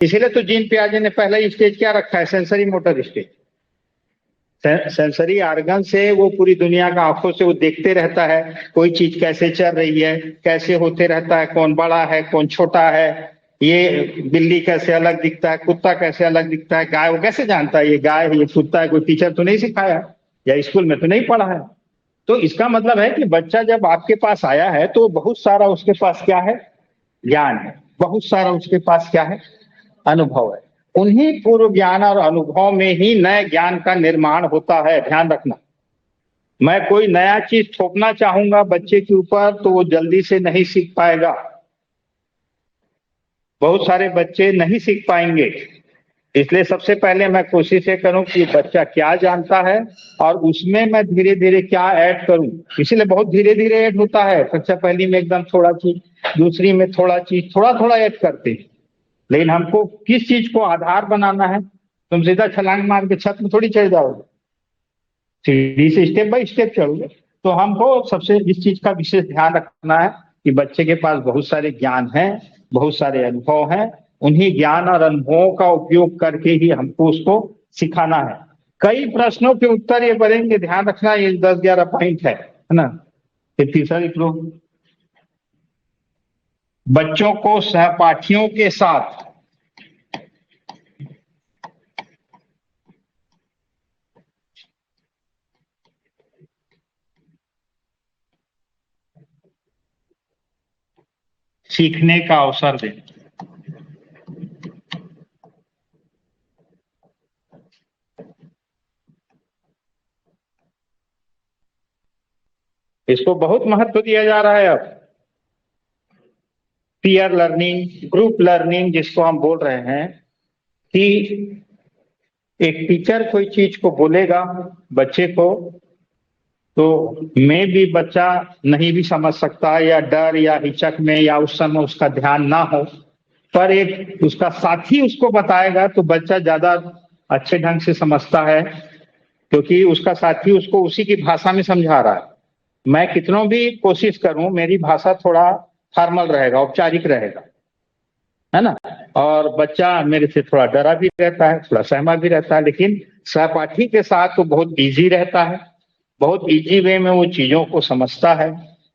इसीलिए तो जीन पियाजे ने पहला ही स्टेज क्या रखा है, sensory motor stage. Sensory organ से वो पूरी दुनिया का आंखों से वो देखते रहता है, कोई चीज कैसे चल रही है, कैसे होते रहता है, कौन बड़ा है कौन छोटा है, ये बिल्ली कैसे अलग दिखता है, कुत्ता कैसे अलग दिखता है, गाय वो कैसे जानता है ये गाय है ये कुत्ता है, कोई टीचर तो नहीं सिखाया या स्कूल में तो नहीं पढ़ा है। तो इसका मतलब है कि बच्चा जब आपके पास आया है तो बहुत सारा उसके पास क्या है, ज्ञान है, बहुत सारा उसके पास क्या है, अनुभव है। उन्हीं पूर्व ज्ञान और अनुभव में ही नए ज्ञान का निर्माण होता है, ध्यान रखना। मैं कोई नया चीज थोपना चाहूंगा बच्चे के ऊपर तो वो जल्दी से नहीं सीख पाएगा, बहुत सारे बच्चे नहीं सीख पाएंगे। इसलिए सबसे पहले मैं कोशिश ये करूं कि बच्चा क्या जानता है और उसमें मैं धीरे धीरे क्या ऐड करूं। इसीलिए बहुत धीरे धीरे ऐड होता है, कक्षा पहली में एकदम थोड़ा चीज, दूसरी में थोड़ा चीज, थोड़ा थोड़ा ऐड करते हैं। लेकिन हमको किस चीज को आधार बनाना है, तुम सीधा छलांग मार के छत में थोड़ी चढ़ जाओगे, सीढ़ी से स्टेप बाय स्टेप चढ़ोगे। तो हमको सबसे इस चीज का विशेष ध्यान रखना है कि बच्चे के पास बहुत सारे ज्ञान हैं, बहुत सारे अनुभव हैं, उन्हीं ज्ञान और अनुभवों का उपयोग करके ही हमको उसको सिखाना है। कई प्रश्नों के उत्तर ये बनेंगे, ध्यान रखना, ये 10-11 पॉइंट है ना। फिर तीसरा लिख लो, बच्चों को सहपाठियों के साथ सीखने का अवसर दें। इसको बहुत महत्व दिया जा रहा है अब। पीयर लर्निंग, ग्रुप लर्निंग जिसको हम बोल रहे हैं, कि एक टीचर कोई चीज को बोलेगा बच्चे को तो मैं भी बच्चा नहीं भी समझ सकता, या डर या हिचक में या उस समय उसका ध्यान ना हो, पर एक उसका साथी उसको बताएगा तो बच्चा ज्यादा अच्छे ढंग से समझता है, क्योंकि उसका साथी उसको उसी की भाषा में समझा रहा है। मैं कितनों भी कोशिश करूं मेरी भाषा थोड़ा फॉर्मल रहेगा, औपचारिक रहेगा, है ना, और बच्चा मेरे से थोड़ा डरा भी रहता है, थोड़ा सहमा भी रहता है, लेकिन सहपाठी के साथ वो बहुत इजी रहता है, बहुत इजी वे में वो चीजों को समझता है।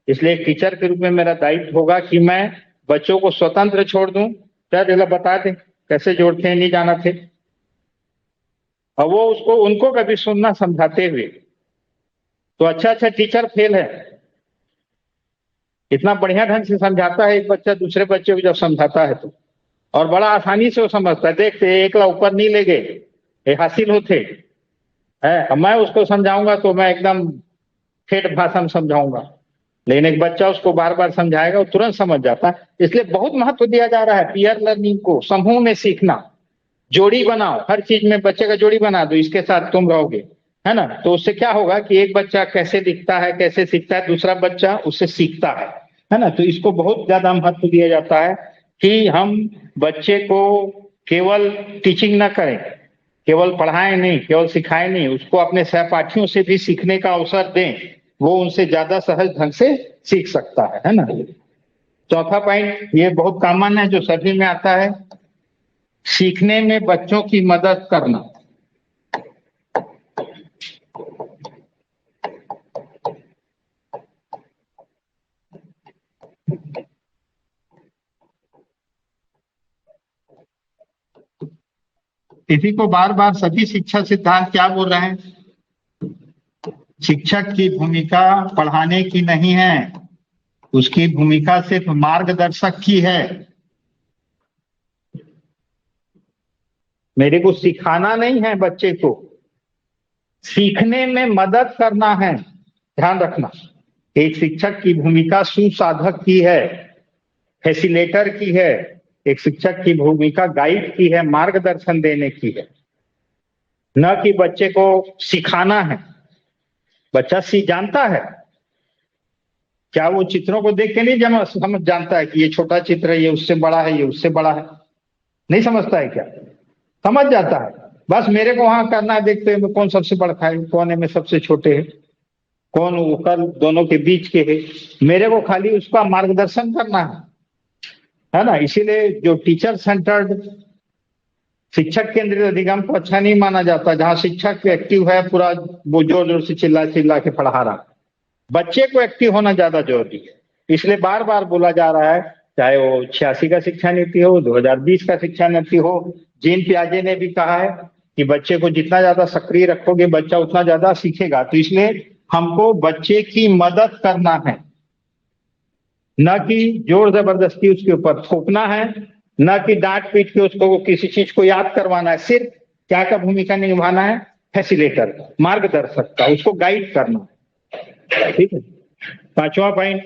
इसलिए एक टीचर के रूप में मेरा दायित्व होगा कि मैं बच्चों को स्वतंत्र छोड़ दूं, क्या बता दें कैसे जोड़ते हैं, नहीं जाना थे, और वो उसको उनको कभी सुनना समझाते हुए। तो अच्छा अच्छा टीचर फेल है, इतना बढ़िया ढंग से समझाता है एक बच्चा दूसरे बच्चे को जब समझाता है तो, और बड़ा आसानी से वो समझता है। देखते एकला ऊपर नहीं ले गए, ये हासिल होते है, मैं उसको समझाऊंगा तो मैं एकदम ठेठ भाषा में समझाऊंगा, लेकिन एक बच्चा उसको बार बार समझाएगा वो तुरंत समझ जाता है। इसलिए बहुत महत्व दिया जा रहा है पीयर लर्निंग को, समूह में सीखना, जोड़ी बनाओ, हर चीज में बच्चे का जोड़ी बना दो, इसके साथ तुम रहोगे, है ना। तो उससे क्या होगा कि एक बच्चा कैसे दिखता है कैसे सीखता है, दूसरा बच्चा उससे सीखता है ना। तो इसको बहुत ज्यादा महत्व दिया जाता है कि हम बच्चे को केवल टीचिंग ना करें, केवल पढ़ाएं नहीं, केवल सिखाएं नहीं, उसको अपने सहपाठियों से भी सीखने का अवसर दें, वो उनसे ज्यादा सहज ढंग से सीख सकता है ना। चौथा पॉइंट ये बहुत कॉमन है जो सभी में आता है, सीखने में बच्चों की मदद करना। इसी को बार बार सभी शिक्षा सिद्धांत क्या बोल रहे हैं, शिक्षक की भूमिका पढ़ाने की नहीं है, उसकी भूमिका सिर्फ मार्गदर्शक की है। मेरे को सिखाना नहीं है, बच्चे को सीखने में मदद करना है। ध्यान रखना, एक शिक्षक की भूमिका सुसाधक की है, फैसिलेटर की है, एक शिक्षक की भूमिका गाइड की है, मार्गदर्शन देने की है, न कि बच्चे को सिखाना है। बच्चा जानता है क्या, वो चित्रों को देख के नहीं समझ जानता है कि ये छोटा चित्र है, ये उससे बड़ा है, ये उससे बड़ा है, नहीं समझता है क्या, समझ जाता है। बस मेरे को वहां करना है, देखते हैं कौन सबसे बड़ा है, कौन में सबसे छोटे है, कौन ऊपर दोनों के बीच के है, मेरे को खाली उसका मार्गदर्शन करना है ना। इसीलिए जो टीचर सेंटर्ड शिक्षक केंद्रित अधिगम को अच्छा नहीं माना जाता, जहां शिक्षक एक्टिव है, पूरा वो जोर जोर से चिल्ला चिल्ला के पढ़ा रहा। बच्चे को एक्टिव होना ज्यादा जरूरी है, इसलिए बार बार बोला जा रहा है, चाहे वो 86 का शिक्षा नीति हो, 2020 का शिक्षा नीति हो। जीन पियाजे ने भी कहा है कि बच्चे को जितना ज्यादा सक्रिय रखोगे बच्चा उतना ज्यादा सीखेगा। तो इसलिए हमको बच्चे की मदद करना है, न कि जोर जबरदस्ती उसके ऊपर थोपना है, न कि डांट पीट के उसको किसी चीज को याद करवाना है। सिर्फ क्या का भूमिका निभाना है? फैसिलेटर, मार्गदर्शक का, उसको गाइड करना है। ठीक है। 5वां पॉइंट,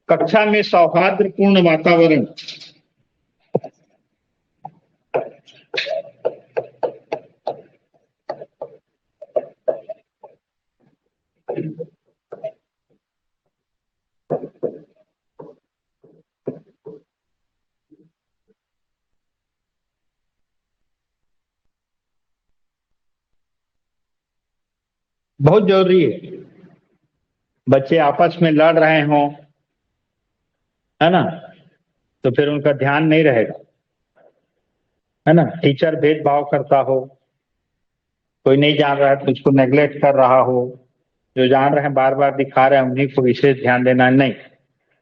कक्षा में सौहार्दपूर्ण वातावरण। बहुत जरूरी है। बच्चे आपस में लड़ रहे हों, है ना, तो फिर उनका ध्यान नहीं रहेगा, है ना। टीचर भेदभाव करता हो, कोई नहीं जान रहा है तो उसको नेग्लेक्ट कर रहा हो, जो जान रहे हैं बार बार दिखा रहे हैं उन्हीं को विशेष ध्यान देना नहीं।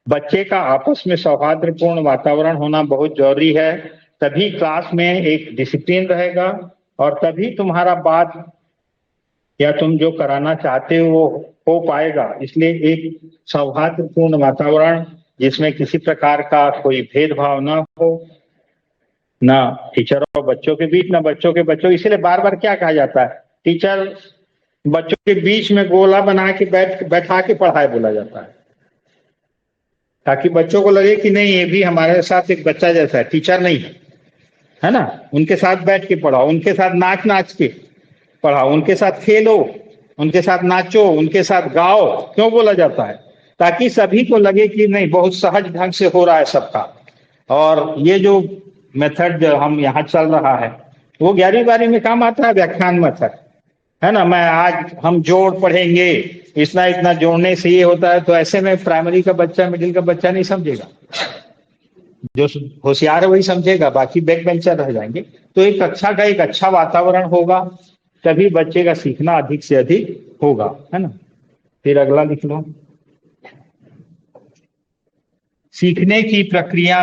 बच्चे का आपस में सौहार्दपूर्ण वातावरण होना बहुत जरूरी है, तभी क्लास में एक डिसिप्लिन रहेगा और तभी तुम्हारा बात या तुम जो कराना चाहते हो वो हो पाएगा। इसलिए एक सौहार्दपूर्ण वातावरण जिसमें किसी प्रकार का कोई भेदभाव ना हो, ना टीचर और बच्चों के बीच, ना बच्चों के बच्चों। इसीलिए बार बार क्या कहा जाता है, टीचर बच्चों के बीच में गोला बना के बैठा के पढ़ाए बोला जाता है, ताकि बच्चों को लगे कि नहीं ये भी हमारे साथ एक बच्चा जैसा है, टीचर नहीं है ना। उनके साथ बैठ के पढ़ाओ, उनके साथ नाच नाच के पढ़ाओ, उनके साथ खेलो, उनके साथ नाचो, उनके साथ गाओ। क्यों बोला जाता है? ताकि सभी को लगे कि नहीं बहुत सहज ढंग से हो रहा है सबका। और ये जो मेथड जो हम यहाँ चल रहा है वो 11वीं 12वीं में काम आता है, व्याख्यान मेथड, है ना। मैं आज हम जोड़ पढ़ेंगे, इतना इतना जोड़ने से ये होता है, तो ऐसे में प्राइमरी का बच्चा, मिडिल का बच्चा नहीं समझेगा। जो होशियार है वही समझेगा, बाकी बैक बेंचर रह जाएंगे। तो एक कक्षा का एक अच्छा वातावरण होगा, तभी बच्चे का सीखना अधिक से अधिक होगा, है ना। फिर अगला लिख लो। सीखने की प्रक्रिया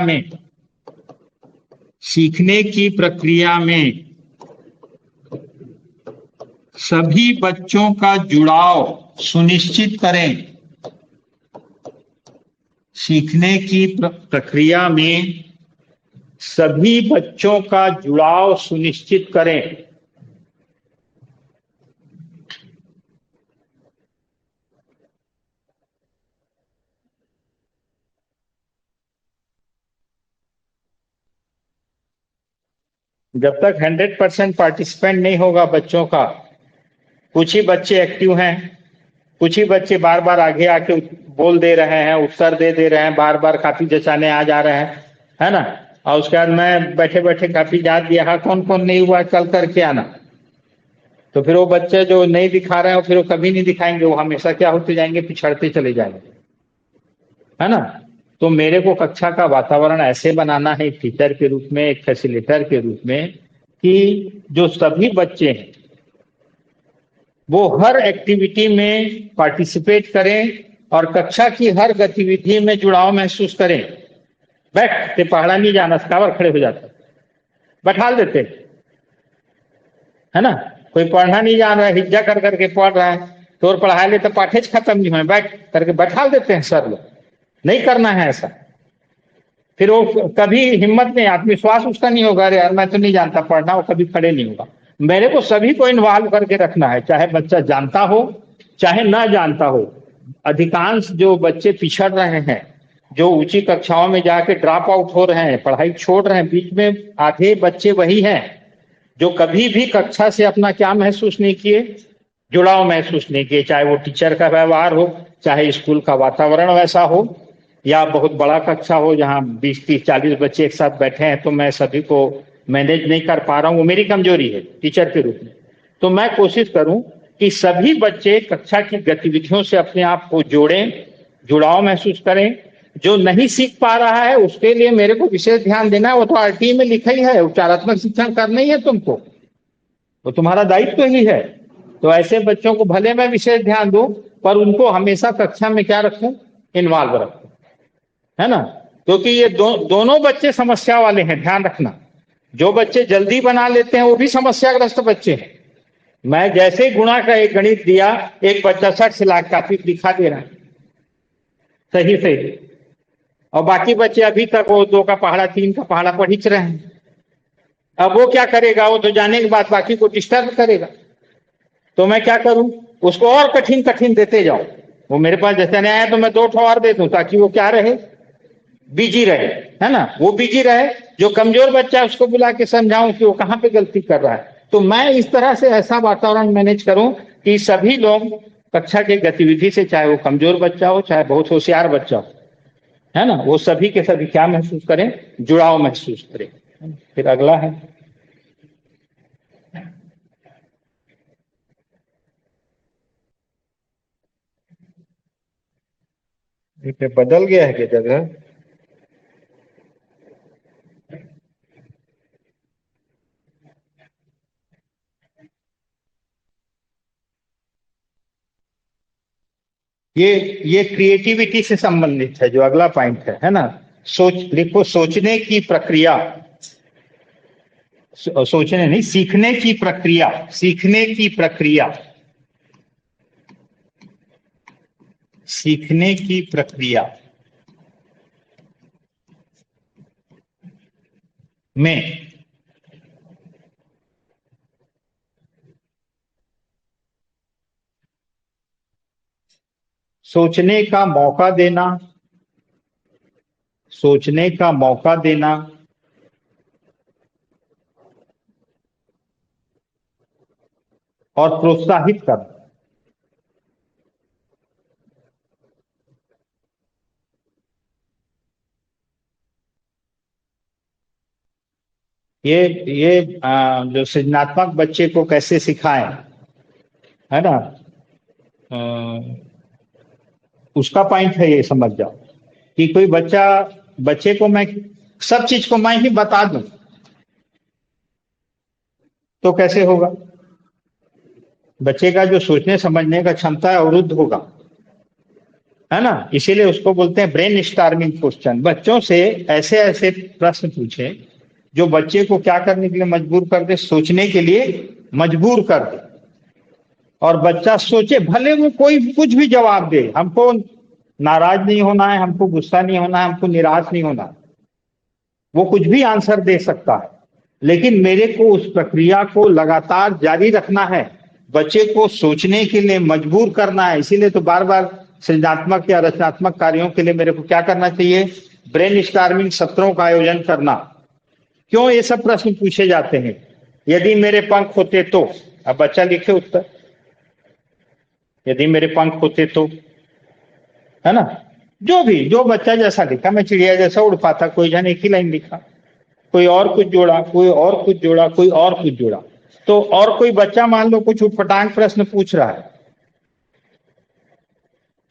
में सभी बच्चों का जुड़ाव सुनिश्चित करें। सीखने की प्रक्रिया में सभी बच्चों का जुड़ाव सुनिश्चित करें। जब तक 100% पार्टिसिपेंट नहीं होगा बच्चों का, कुछ ही बच्चे एक्टिव हैं, कुछ ही बच्चे बार बार आगे आके बोल दे रहे हैं, उत्तर दे रहे हैं, बार बार कापी जचाने आ जा रहे हैं, है ना। और उसके बाद मैं बैठे बैठे कापी जांच दिया, हाँ कौन कौन नहीं हुआ कल करके आना। तो फिर वो बच्चे जो नहीं दिखा रहे हैं फिर वो कभी नहीं दिखाएंगे, वो हमेशा क्या होते जाएंगे, पिछड़ते चले जाएंगे, है ना। तो मेरे को कक्षा का वातावरण ऐसे बनाना है एक टीचर के रूप में, एक फैसिलिटेटर के रूप में, कि जो सभी बच्चे हैं वो हर एक्टिविटी में पार्टिसिपेट करें और कक्षा की हर गतिविधि में जुड़ाव महसूस करें। बैठ पहाड़ा नहीं जाना, स्कावर खड़े हो जाते, बैठा देते, है ना। कोई पढ़ना नहीं जान रहा है, हिज्जा कर करके पढ़ रहा है, तो और पढ़ा ले तो पाठेज खत्म नहीं हुए, बैठ करके बैठा देते हैं सर लोग। नहीं करना है ऐसा, फिर वो कभी हिम्मत नहीं, आत्मविश्वास उसका नहीं होगा, अरे यार मैं तो नहीं जानता पढ़ना, वो कभी खड़े नहीं होगा। मेरे को सभी को इन्वॉल्व करके रखना है, चाहे बच्चा जानता हो चाहे ना जानता हो। अधिकांश जो बच्चे पिछड़ रहे हैं, जो ऊंची कक्षाओं में जाके ड्रॉप आउट हो रहे हैं, पढ़ाई छोड़ रहे हैं, बीच में आधे बच्चे वही हैं जो कभी भी कक्षा से अपना क्या महसूस नहीं किए, जुड़ाव महसूस नहीं किए। चाहे वो टीचर का व्यवहार हो, चाहे स्कूल का वातावरण वैसा हो, या बहुत बड़ा कक्षा हो जहाँ 20, 30, 40 बच्चे एक साथ बैठे हैं, तो मैं सभी को मैनेज नहीं कर पा रहा हूँ, वो मेरी कमजोरी है टीचर के रूप में। तो मैं कोशिश करूं कि सभी बच्चे कक्षा की गतिविधियों से अपने आप को जोड़ें, जुड़ाव महसूस करें, जो नहीं सीख पा रहा है उसके लिए मेरे को विशेष ध्यान देना है। वो तो आरटीई में लिखा ही है, उपचारात्मक शिक्षण करना ही है तुमको, वो तुम्हारा दायित्व ही है। तो ऐसे बच्चों को भले मैं विशेष ध्यान दूं, पर उनको हमेशा कक्षा में क्या रखूं, इन्वॉल्व रखूं, है ना। क्योंकि ये दोनों बच्चे समस्या वाले हैं, ध्यान रखना। जो बच्चे जल्दी बना लेते हैं वो भी समस्याग्रस्त बच्चे हैं। मैं जैसे गुणा का एक गणित दिया, एक बच्चा 60 से लाख काफी दिखा दे रहा है सही से, और बाकी बच्चे अभी तक वो 2 का पहाड़ा 3 का पहाड़ा पढ़ रहे हैं। अब वो क्या करेगा, वो तो जाने के बाद बाकी को डिस्टर्ब करेगा। तो मैं क्या करूं, उसको और कठिन कठिन देते जाऊं। वो मेरे पास जैसे नहीं आया तो मैं 2 ठो और दे दूं, ताकि वो क्या रहे, बिजी रहे, है ना। वो बिजी रहे। जो कमजोर बच्चा है उसको बुला के समझाऊं कि वो कहां पे गलती कर रहा है। तो मैं इस तरह से ऐसा वातावरण मैनेज करूं कि सभी लोग कक्षा के गतिविधि से, चाहे वो कमजोर बच्चा हो चाहे बहुत होशियार बच्चा हो, है ना, वो सभी के सभी क्या महसूस करें, जुड़ाव महसूस करें। फिर अगला है, ये बदल गया है क्या जगह। ये क्रिएटिविटी से संबंधित है जो अगला पॉइंट है ना। देखो, सोचने की प्रक्रिया, सोचने नहीं, सीखने की प्रक्रिया, सीखने की प्रक्रिया, सीखने की प्रक्रिया में सोचने का मौका देना, सोचने का मौका देना और प्रोत्साहित करना, जो सृजनात्मक बच्चे को कैसे सिखाएं, है ना, उसका पॉइंट है। ये समझ जाओ कि कोई बच्चे को मैं सब चीज को मैं ही बता दूं तो कैसे होगा। बच्चे का जो सोचने समझने का क्षमता है अवरुद्ध होगा, है ना। इसीलिए उसको बोलते हैं ब्रेन स्टार्मिंग क्वेश्चन। बच्चों से ऐसे ऐसे प्रश्न पूछे जो बच्चे को क्या करने के लिए मजबूर कर दे, सोचने के लिए मजबूर कर दे। और बच्चा सोचे, भले वो कोई कुछ भी जवाब दे, हमको नाराज नहीं होना है, हमको गुस्सा नहीं होना है, हमको निराश नहीं होना है, वो कुछ भी आंसर दे सकता है, लेकिन मेरे को उस प्रक्रिया को लगातार जारी रखना है, बच्चे को सोचने के लिए मजबूर करना है। इसीलिए तो बार बार सृजनात्मक या रचनात्मक कार्यों के लिए मेरे को क्या करना चाहिए, ब्रेन स्टार्मिंग सत्रों का आयोजन करना। क्यों ये सब प्रश्न पूछे जाते हैं, यदि मेरे पंख होते तो, अब बच्चा लिखे उत्तर, यदि मेरे पंख होते तो, है ना। जो बच्चा जैसा लिखा, मैं चिड़िया जैसा उड़ पाता, कोई जन एक ही लाइन लिखा, कोई और कुछ जोड़ा, कोई और कुछ जोड़ा, कोई और कुछ जोड़ा। तो और कोई बच्चा मान लो कुछ उटपटांग प्रश्न पूछ रहा है,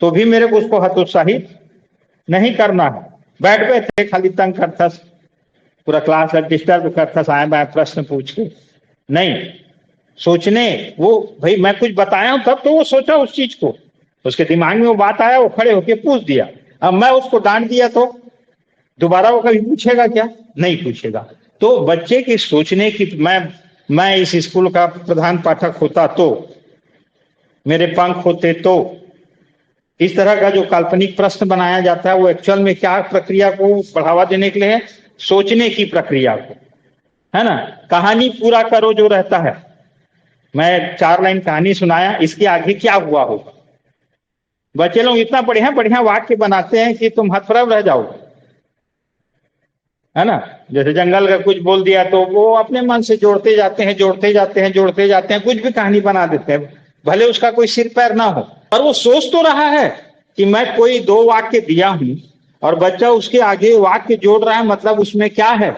तो भी मेरे को उसको हतोत्साहित नहीं करना है। बैठ गए थे खाली तंग करता, पूरा क्लास डिस्टर्ब करता, आए बाएं प्रश्न पूछ के नहीं सोचने। वो भाई मैं कुछ बताया हूं तब तो वो सोचा उस चीज को, उसके दिमाग में वो बात आया, वो खड़े होके पूछ दिया। अब मैं उसको डांट दिया तो दोबारा वो कभी पूछेगा क्या, नहीं पूछेगा। तो बच्चे की सोचने की, मैं इस स्कूल का प्रधान पाठक होता तो, मेरे पंख होते तो, इस तरह का जो काल्पनिक प्रश्न बनाया जाता है वो एक्चुअल में क्या प्रक्रिया को बढ़ावा देने के लिए है, सोचने की प्रक्रिया को, है ना। कहानी पूरा करो जो रहता है, मैं 4 लाइन कहानी सुनाया, इसके आगे क्या हुआ होगा। बच्चे लोग इतना बढ़िया बढ़िया वाक्य बनाते हैं कि तुम हतप्रभ रह जाओगे, है ना। जैसे जंगल का कुछ बोल दिया तो वो अपने मन से जोड़ते जाते हैं, जोड़ते जाते हैं, जोड़ते जाते हैं, कुछ भी कहानी बना देते हैं, भले उसका कोई सिर पैर ना हो, और वो सोच तो रहा है कि मैं कोई 2 वाक्य दिया हूं और बच्चा उसके आगे वाक्य जोड़ रहा है, मतलब उसमें क्या है,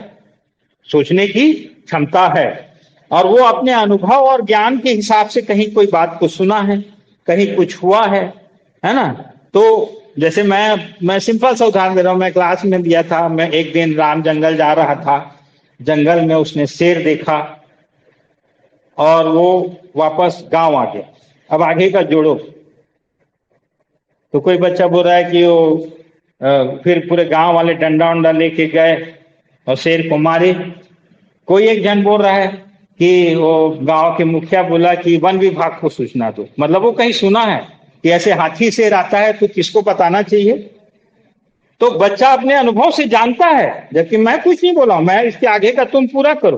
सोचने की क्षमता है। और वो अपने अनुभव और ज्ञान के हिसाब से कहीं कोई बात को सुना है, कहीं कुछ हुआ है ना। तो जैसे मैं सिंपल सा उदाहरण दे रहा हूँ, मैं क्लास में दिया था, मैं एक दिन राम जंगल जा रहा था, जंगल में उसने शेर देखा और वो वापस गांव आ गया। अब आगे का जोड़ो, तो कोई बच्चा बोल रहा है कि वो फिर पूरे गांव वाले डंडा उंडा लेके गए और शेर को मारे। कोई एक जन बोल रहा है कि वो गांव के मुखिया बोला कि वन विभाग को सूचना दो। मतलब वो कहीं सुना है कि ऐसे हाथी शेर आता है, तो किसको बताना चाहिए? तो बच्चा अपने अनुभव से जानता है, जबकि मैं कुछ नहीं बोला हूं, मैं इसके आगे का तुम पूरा करो।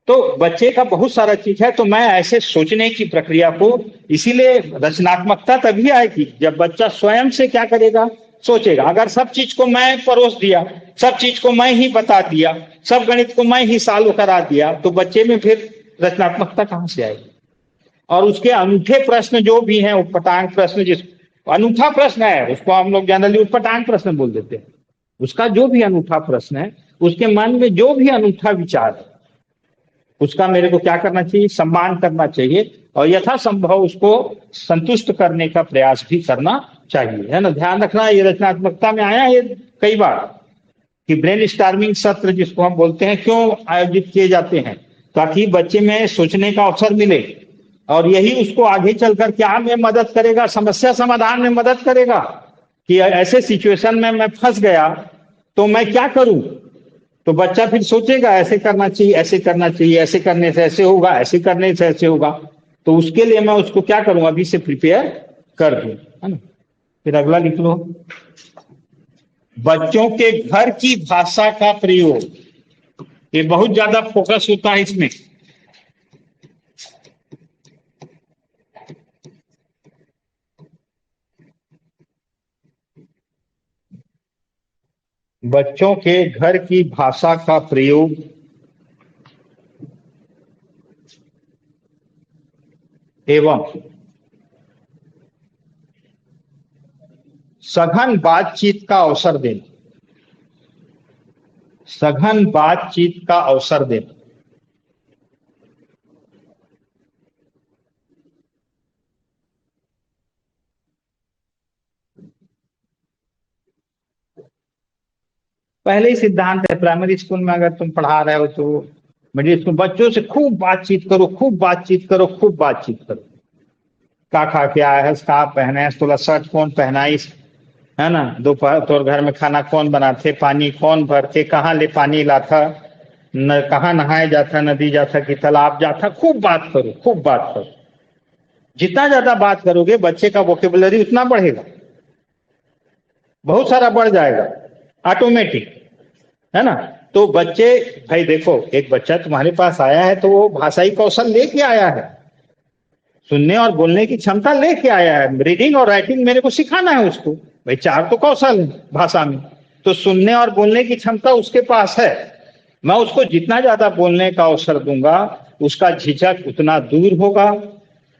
तो बच्चे का बहुत सारा चीज है। तो मैं ऐसे सोचने की प्रक्रिया को, इसीलिए रचनात्मकता तभी आएगी जब बच्चा स्वयं से क्या करेगा, सोचेगा। अगर सब चीज को मैं परोस दिया, सब चीज को मैं ही बता दिया, सब गणित को मैं ही सॉल्व करा दिया, तो बच्चे में फिर रचनात्मकता कहां से आएगी? और उसके अनूठे प्रश्न जो भी हैं, उटपटांग प्रश्न, जिस अनूठा प्रश्न है उसको हम लोग जनरली उटपटांग प्रश्न बोल देते हैं। उसका जो भी अनूठा प्रश्न है, उसके मन में जो भी अनूठा विचार है, उसका मेरे को क्या करना चाहिए, सम्मान करना चाहिए और यथासंभव उसको संतुष्ट करने का प्रयास भी करना चाहिए, है ना। ध्यान रखना, ये रचनात्मकता में आया ये कई बार कि ब्रेन स्टार्मिंग सत्र जिसको हम बोलते हैं, क्यों आयोजित किए जाते हैं? ताकि बच्चे में सोचने का अवसर मिले, और यही उसको आगे चलकर क्या में मदद करेगा, समस्या समाधान में मदद करेगा कि ऐसे सिचुएशन में मैं फंस गया तो मैं क्या करूं। तो बच्चा फिर सोचेगा ऐसे करना चाहिए, ऐसे करना चाहिए, ऐसे करने से ऐसे होगा, ऐसे करने से ऐसे होगा। तो उसके लिए मैं उसको क्या करूं, अभी से प्रिपेयर कर दूं, है ना। फिर अगला लिख लो, बच्चों के घर की भाषा का प्रयोग। ये बहुत ज्यादा फोकस होता है इसमें। बच्चों के घर की भाषा का प्रयोग एवं सघन बातचीत का अवसर देना, सघन बातचीत का अवसर देना। पहले ही सिद्धांत है, प्राइमरी स्कूल में अगर तुम पढ़ा रहे हो तो मिडिल स्कूल, बच्चों से खूब बातचीत करो, खूब बातचीत करो, खूब बातचीत करो। का खा के आया है, कहा पहने है, तोला शर्ट कौन पहनाइस, है ना। दोपहर तोर घर में खाना कौन बनाते, पानी कौन भरते, कहाँ ले पानी लाथा, न कहाँ नहाए जाता, नदी जाता कि तालाब जाता। खूब बात करो, खूब बात करो। जितना ज्यादा बात करोगे बच्चे का वोकेबुलरी उतना बढ़ेगा, बहुत सारा बढ़ जाएगा ऑटोमेटिक, है ना। तो बच्चे, भाई देखो, एक बच्चा तुम्हारे पास आया है तो वो भाषाई कौशल लेके आया है, सुनने और बोलने की क्षमता लेके आया है। रीडिंग और राइटिंग मेरे को सिखाना है उसको, भाई चार तो कौशल है भाषा में, तो सुनने और बोलने की क्षमता उसके पास है। मैं उसको जितना ज्यादा बोलने का अवसर दूंगा, उसका झिझक उतना दूर होगा,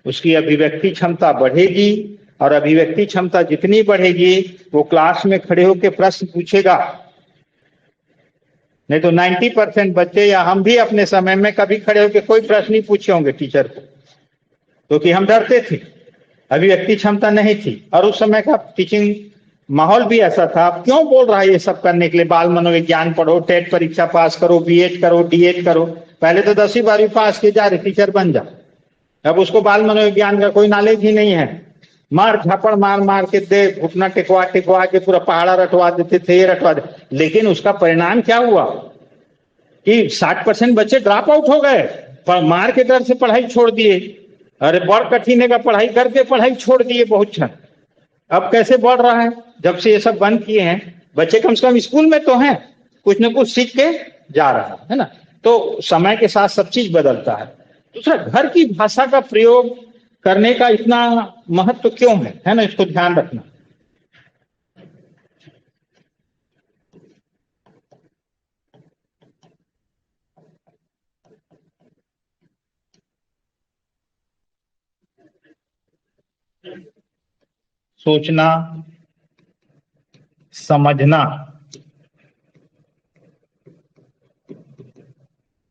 उसकी अभिव्यक्ति क्षमता बढ़ेगी, और अभिव्यक्ति क्षमता जितनी बढ़ेगी वो क्लास में खड़े होकर प्रश्न पूछेगा। नहीं तो 90% बच्चे, या हम भी अपने समय में कभी खड़े होकर कोई प्रश्न नहीं पूछे होंगे टीचर को, क्योंकि हम डरते थे, अभिव्यक्ति क्षमता नहीं थी, और उस समय का टीचिंग माहौल भी ऐसा था। अब क्यों बोल रहा है ये सब करने के लिए, बाल मनोविज्ञान पढ़ो, टेट परीक्षा पास करो, बीएड करो, डीएड करो। पहले तो 10वीं 12वीं पास किए जा रहे, टीचर बन जा। अब उसको बाल मनोविज्ञान का कोई नॉलेज ही नहीं है। मार झापड़ मार मार के दे, घुटना टिकवा टिकवा के पूरा पहाड़ा रटवा देते थे, ये रटवा दे। लेकिन उसका परिणाम क्या हुआ कि 60% बच्चे ड्रॉप आउट हो गए, पर मार के डर से पढ़ाई छोड़ दिए। अरे बड़ कठिन का पढ़ाई करके पढ़ाई छोड़ दिए बहुत क्षण। अब कैसे बढ़ रहा है, जब से ये सब बंद किए हैं, बच्चे कम से कम स्कूल में तो हैं, कुछ न कुछ सीख के जा रहा है ना। तो समय के साथ सब चीज बदलता है। दूसरा, घर की भाषा का प्रयोग करने का इतना महत्व क्यों है ना, इसको ध्यान रखना। सोचना, समझना,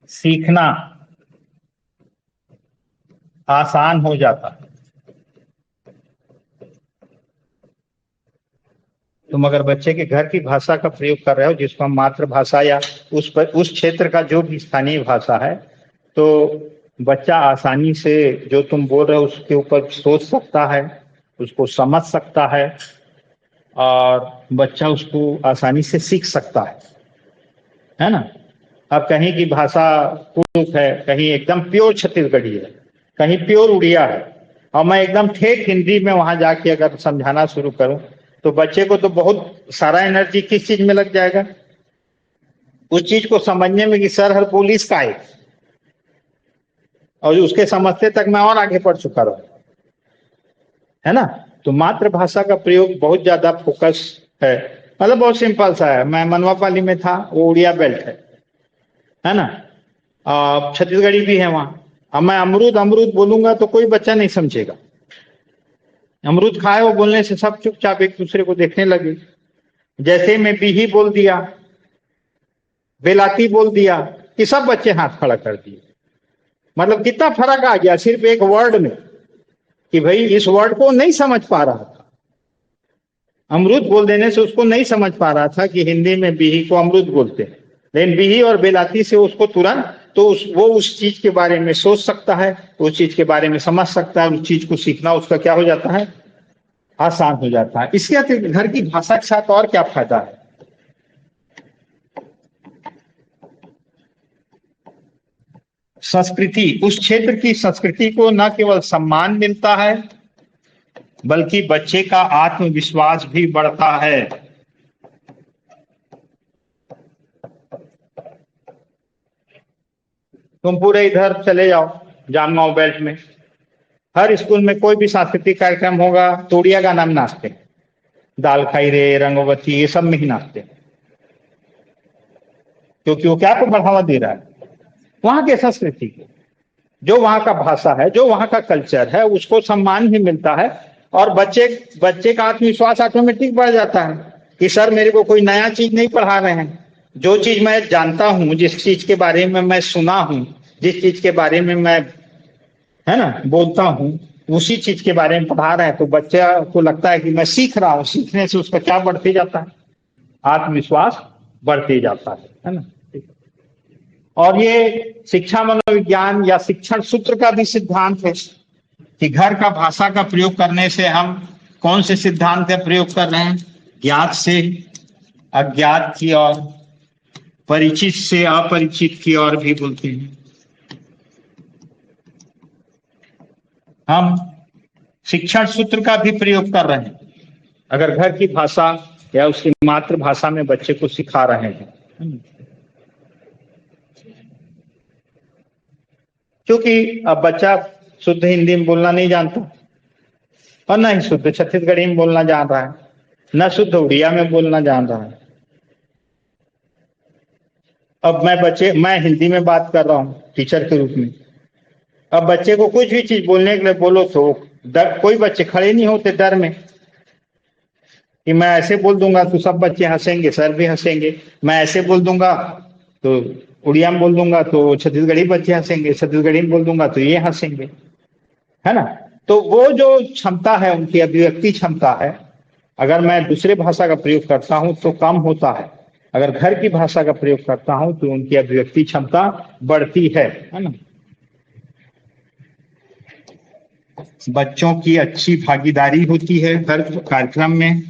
सीखना आसान हो जाता है। तुम अगर बच्चे के घर की भाषा का प्रयोग कर रहे हो, जिसको हम मातृभाषा या उस क्षेत्र का जो भी स्थानीय भाषा है, तो बच्चा आसानी से जो तुम बोल रहे हो उसके ऊपर सोच सकता है, उसको समझ सकता है और बच्चा उसको आसानी से सीख सकता है ना। अब कहीं की भाषा कुड़ुक है, कहीं एकदम प्योर छत्तीसगढ़ी है, कहीं प्योर उड़िया है, और मैं एकदम ठेठ हिंदी में वहां जाके अगर समझाना शुरू करूं तो बच्चे को तो बहुत सारा एनर्जी किस चीज में लग जाएगा, उस चीज को समझने में कि सर हर पुलिस का है, और उसके समझते तक मैं और आगे बढ़ चुका रहूं, है ना। तो मातृभाषा का प्रयोग बहुत ज्यादा फोकस है, मतलब बहुत सिंपल सा है। मैं मनवापाली में था, वो उड़िया बेल्ट है ना, छत्तीसगढ़ी भी है वहां। अब मैं अमरूद अमरूद बोलूंगा तो कोई बच्चा नहीं समझेगा, अमरूद खाए वो बोलने से सब चुपचाप एक दूसरे को देखने लगे। जैसे मैं बिही बोल दिया, बेलाती बोल दिया, कि सब बच्चे हाथ खड़ा कर दिए। मतलब कितना फर्क आ गया सिर्फ एक वर्ड में, कि भाई इस वर्ड को नहीं समझ पा रहा था, अमरूद बोल देने से उसको नहीं समझ पा रहा था कि हिंदी में बिही को अमरूद बोलते हैं, लेकिन बिही और बेलाती से उसको तुरंत तो वो उस चीज के बारे में सोच सकता है, उस चीज के बारे में समझ सकता है, उस चीज को सीखना उसका क्या हो जाता है, आसान हो जाता है। इसके अतिरिक्त घर की भाषा के साथ और क्या फायदा है? संस्कृति, उस क्षेत्र की संस्कृति को न केवल सम्मान मिलता है बल्कि बच्चे का आत्मविश्वास भी बढ़ता है। तुम पूरे इधर चले जाओ जामगांव बेल्ट में, हर स्कूल में कोई भी सांस्कृतिक कार्यक्रम होगा तो उड़िया गाना में नाचते हैं, दाल खाई रे, रंगवती, ये सब में ही नाचते हैं, क्योंकि वो क्या को बढ़ावा दे रहा है, वहां के संस्कृति को, जो वहां का भाषा है, जो वहां का कल्चर है, उसको सम्मान भी मिलता है, और बच्चे का आत्मविश्वास ऑटोमेटिक बढ़ जाता है कि सर मेरे को कोई नया चीज नहीं पढ़ा रहे हैं, जो चीज मैं जानता हूं, जिस चीज के बारे में मैं सुना हूं, जिस चीज के बारे में मैं, है ना, बोलता हूं, उसी चीज के बारे में पढ़ा रहे हैं, तो बच्चा को लगता है कि मैं सीख रहा हूं, सीखने से उसका क्या बढ़ते जाता है, आत्मविश्वास बढ़ते जाता है ना। और ये शिक्षा मनोविज्ञान या शिक्षण सूत्र का भी सिद्धांत है कि घर का भाषा का प्रयोग करने से हम कौन से सिद्धांत का प्रयोग कर रहे हैं, ज्ञात से अज्ञात की ओर, परिचित से अपरिचित की ओर भी बोलते हैं। हम शिक्षण सूत्र का भी प्रयोग कर रहे हैं अगर घर की भाषा या उसकी मातृभाषा में बच्चे को सिखा रहे हैं, क्योंकि अब बच्चा शुद्ध हिंदी में बोलना नहीं जानता और न ही शुद्ध छत्तीसगढ़ी में बोलना जान रहा है, न शुद्ध उड़िया में बोलना जान रहा है। अब मैं हिंदी में बात कर रहा हूँ टीचर के रूप में, अब बच्चे को कुछ भी चीज बोलने के लिए बोलो तो कोई बच्चे खड़े नहीं होते डर में कि मैं ऐसे बोल दूंगा तो सब बच्चे हंसेंगे, सर भी हंसेंगे, मैं ऐसे बोल दूंगा तो उड़िया में बोल दूंगा तो छत्तीसगढ़ी बच्चे हंसेंगे, छत्तीसगढ़ी में बोल दूंगा तो ये हंसेंगे, है ना। तो वो जो क्षमता है, उनकी अभिव्यक्ति क्षमता है, अगर मैं दूसरे भाषा का प्रयोग करता हूं तो कम होता है, अगर घर की भाषा का प्रयोग करता हूं तो उनकी अभिव्यक्ति क्षमता बढ़ती है ना। बच्चों की अच्छी भागीदारी होती है हर कार्यक्रम में,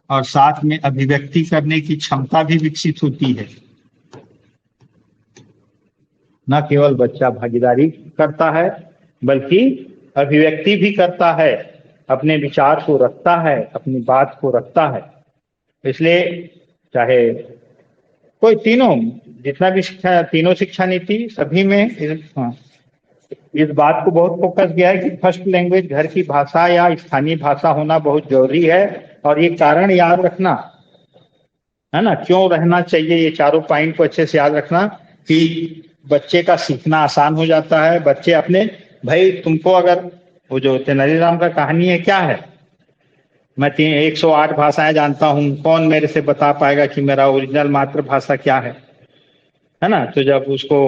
और साथ में अभिव्यक्ति करने की क्षमता भी विकसित होती है। न केवल बच्चा भागीदारी करता है बल्कि अभिव्यक्ति भी करता है, अपने विचार को रखता है, अपनी बात को रखता है। इसलिए चाहे कोई जितना भी शिक्षा, तीनों शिक्षा नीति सभी में इस बात को बहुत फोकस किया है कि फर्स्ट लैंग्वेज घर की भाषा या स्थानीय भाषा होना बहुत जरूरी है, और ये कारण याद रखना, है ना, क्यों रहना चाहिए, ये चारों पॉइंट को अच्छे से याद रखना कि बच्चे का सीखना आसान हो जाता है। बच्चे अपने, भाई तुमको अगर वो जो तेनाली राम का कहानी है क्या है, मैं 108 भाषाएं जानता हूं, कौन मेरे से बता पाएगा कि मेरा ओरिजिनल मातृभाषा क्या है है ना। तो जब उसको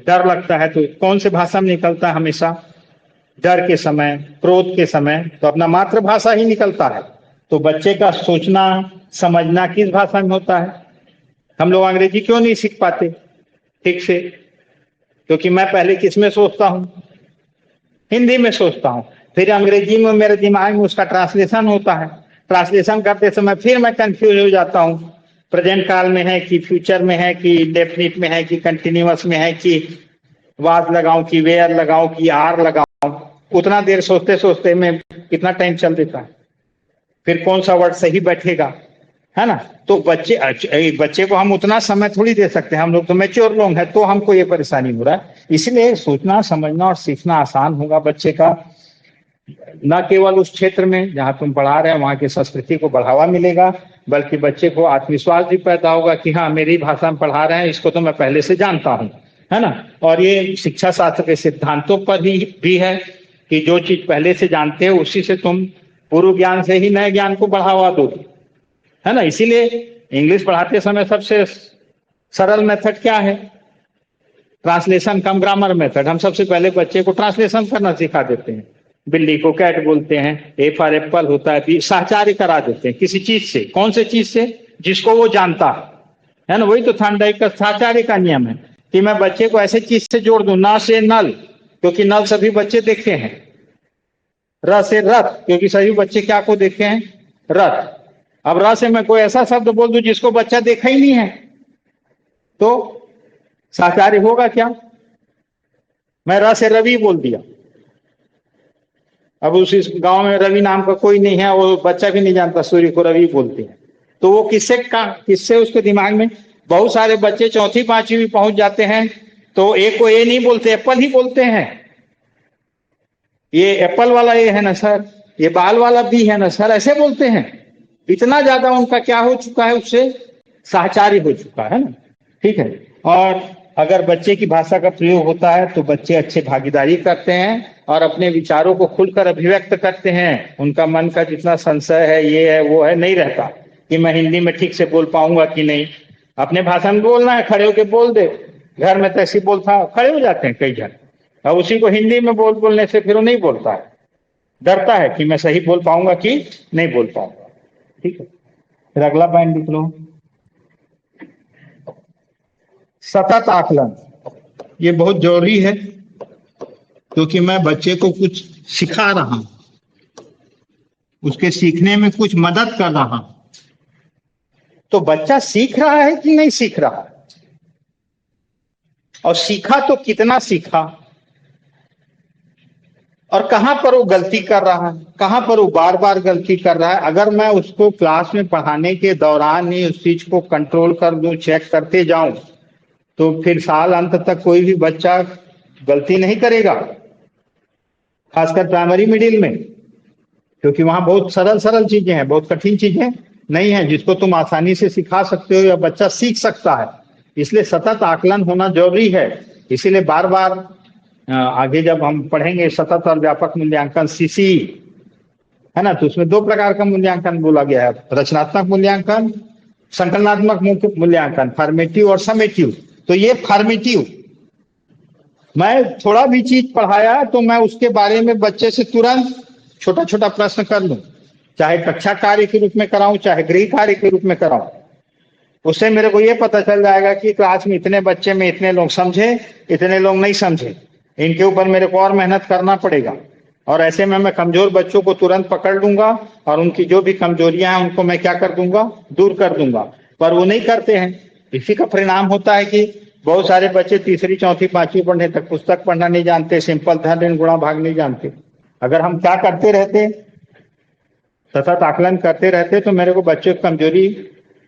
डर लगता है तो कौन से भाषा में निकलता है हमेशा? डर के समय, क्रोध के समय तो अपना मातृभाषा ही निकलता है। तो बच्चे का सोचना समझना किस भाषा में होता है? हम लोग अंग्रेजी क्यों नहीं सीख पाते ठीक से? क्योंकि मैं पहले किस में सोचता हूँ? हिंदी में सोचता हूँ, फिर अंग्रेजी में मेरे दिमाग में उसका ट्रांसलेशन होता है। ट्रांसलेशन करते समय फिर मैं कंफ्यूज हो जाता हूँ, प्रेजेंट काल में है कि फ्यूचर में है कि डेफिनिट में है कि कंटिन्यूअस में है कि वाज लगाऊं कि वेयर लगाऊं कि आर लगाऊं। उतना देर सोचते सोचते में कितना टाइम चल देता है, फिर कौन सा वर्ड सही बैठेगा, है ना। तो बच्चे को हम उतना समय थोड़ी दे सकते हैं, हम लोग तो मैच्योर लोग हैं, तो हमको ये परेशानी हो रहा है। इसलिए सोचना समझना और सीखना आसान होगा बच्चे का, न केवल उस क्षेत्र में जहां तुम पढ़ा रहे हैं वहां की संस्कृति को बढ़ावा मिलेगा, बल्कि बच्चे को आत्मविश्वास भी पैदा होगा कि हाँ मेरी भाषा में पढ़ा रहे हैं, इसको तो मैं पहले से जानता हूँ, है ना। और ये शिक्षा शास्त्र के सिद्धांतों पर भी है कि जो चीज पहले से जानते हो उसी से तुम पूर्व ज्ञान से ही नए ज्ञान को बढ़ावा दो, है ना। इसीलिए इंग्लिश पढ़ाते समय सबसे सरल मेथड क्या है? ट्रांसलेशन कम ग्रामर मेथड। हम सबसे पहले बच्चे को ट्रांसलेशन करना सिखा देते हैं। बिल्ली को कैट बोलते हैं, ए फॉर एप्पल होता है, साहचार्य करा देते हैं किसी चीज से। कौन से चीज से? जिसको वो जानता है ना। वही तो थॉर्नडाइक का साहचार्य का नियम है कि मैं बच्चे को ऐसे चीज से जोड़ दूं, ना से नल क्योंकि नल सभी बच्चे देखे हैं, र से रथ क्योंकि सभी बच्चे क्या को देखे हैं? रथ। अब र से मैं कोई ऐसा शब्द बोल दूं जिसको बच्चा देखा ही नहीं है तो साहचार्य होगा क्या? मैं र से रवि बोल दिया, अब उस गांव में रवि नाम का कोई नहीं है, वो बच्चा भी नहीं जानता सूर्य को रवि बोलते हैं, तो वो किससे उसके दिमाग में? बहुत सारे बच्चे चौथी पांचवी भी पहुंच जाते हैं तो ए को ए नहीं बोलते, एप्पल ही बोलते हैं। ये एप्पल वाला ए है ना सर, ये बाल वाला बी है ना सर, ऐसे बोलते हैं। इतना ज्यादा उनका क्या हो चुका है, उससे साहचार्य हो चुका है ना। ठीक है। और अगर बच्चे की भाषा का प्रयोग होता है तो बच्चे अच्छे भागीदारी करते हैं और अपने विचारों को खुलकर अभिव्यक्त करते हैं। उनका मन का जितना संशय है, ये है वो है, नहीं रहता कि मैं हिंदी में ठीक से बोल पाऊंगा कि नहीं। अपने भाषा में बोलना है, खड़े होके बोल दे। घर में तो ऐसी बोलता खड़े हो जाते हैं कई जन, और उसी को हिंदी में बोलने से फिर वो नहीं बोलता है, डरता है कि मैं सही बोल पाऊंगा कि नहीं बोल पाऊंगा। ठीक है, फिर अगला पॉइंट लिख लो, सतत आकलन। ये बहुत जरूरी है क्योंकि मैं बच्चे को कुछ सिखा रहा हूं, उसके सीखने में कुछ मदद कर रहा हूं। तो बच्चा सीख रहा है कि नहीं सीख रहा है, और सीखा तो कितना सीखा, और कहां पर वो गलती कर रहा है, कहां पर वो बार बार गलती कर रहा है। अगर मैं उसको क्लास में पढ़ाने के दौरान ही उस चीज को कंट्रोल कर दूं, चेक करते जाऊं, तो फिर साल अंत तक कोई भी बच्चा गलती नहीं करेगा, खासकर प्राइमरी मिडिल में, क्योंकि वहां बहुत सरल सरल चीजें हैं, बहुत कठिन चीजें नहीं है जिसको तुम आसानी से सिखा सकते हो या बच्चा सीख सकता है। इसलिए सतत आकलन होना जरूरी है। इसीलिए बार बार आगे जब हम पढ़ेंगे सतत और व्यापक मूल्यांकन सीसी, है ना, तो उसमें दो प्रकार का मूल्यांकन बोला गया है, रचनात्मक मूल्यांकन, संकलनात्मक मूल्यांकन, फॉर्मेटिव और समेटिव। तो ये फॉर्मेटिव, मैं थोड़ा भी चीज पढ़ाया तो मैं उसके बारे में बच्चे से तुरंत छोटा छोटा प्रश्न कर लूं, चाहे कक्षा कार्य के रूप में कराऊं चाहे गृह कार्य के रूप में कराऊं। उससे मेरे को ये पता चल जाएगा कि क्लास में इतने बच्चे में इतने लोग समझे, इतने लोग नहीं समझे, इनके ऊपर मेरे को और मेहनत करना पड़ेगा। और ऐसे में मैं कमजोर बच्चों को तुरंत पकड़ लूंगा और उनकी जो भी कमजोरियां हैं उनको मैं क्या कर दूंगा, दूर कर दूंगा। पर वो नहीं करते हैं, इसी का परिणाम होता है कि बहुत सारे बच्चे तीसरी चौथी पांचवी पढ़ने तक पुस्तक पढ़ना नहीं जानते, सिंपल धन ऋण गुणा भाग नहीं जानते। अगर हम क्या करते रहते, सतत आकलन करते रहते, तो मेरे को बच्चों की कमजोरी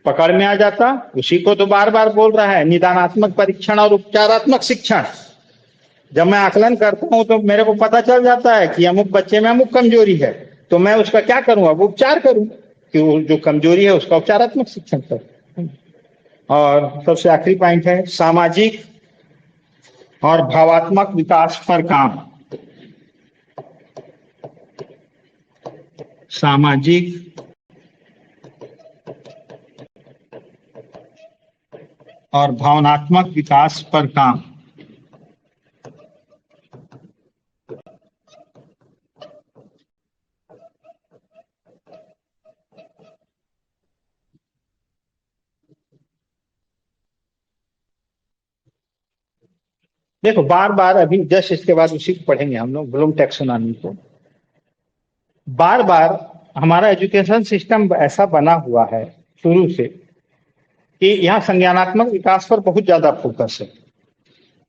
पकड़ में आ जाता। उसी को तो बार बार बोल रहा है, निदानात्मक परीक्षण और उपचारात्मक शिक्षण। जब मैं आकलन करता हूं तो मेरे को पता चल जाता है कि अमुक बच्चे में अमुक कमजोरी है, तो मैं उसका क्या करूं, अब उपचार करूं कि वो जो कमजोरी है उसका उपचारात्मक शिक्षण करूं। और सबसे आखिरी पॉइंट है सामाजिक और भावात्मक विकास पर काम। सामाजिक और भावनात्मक विकास पर काम। देखो बार बार अभी जस्ट इसके बाद उसी को पढ़ेंगे हम लोग, ब्लूम टैक्सोनॉमी को। बार बार हमारा एजुकेशन सिस्टम ऐसा बना हुआ है शुरू से कि यहाँ संज्ञानात्मक विकास पर बहुत ज्यादा फोकस है,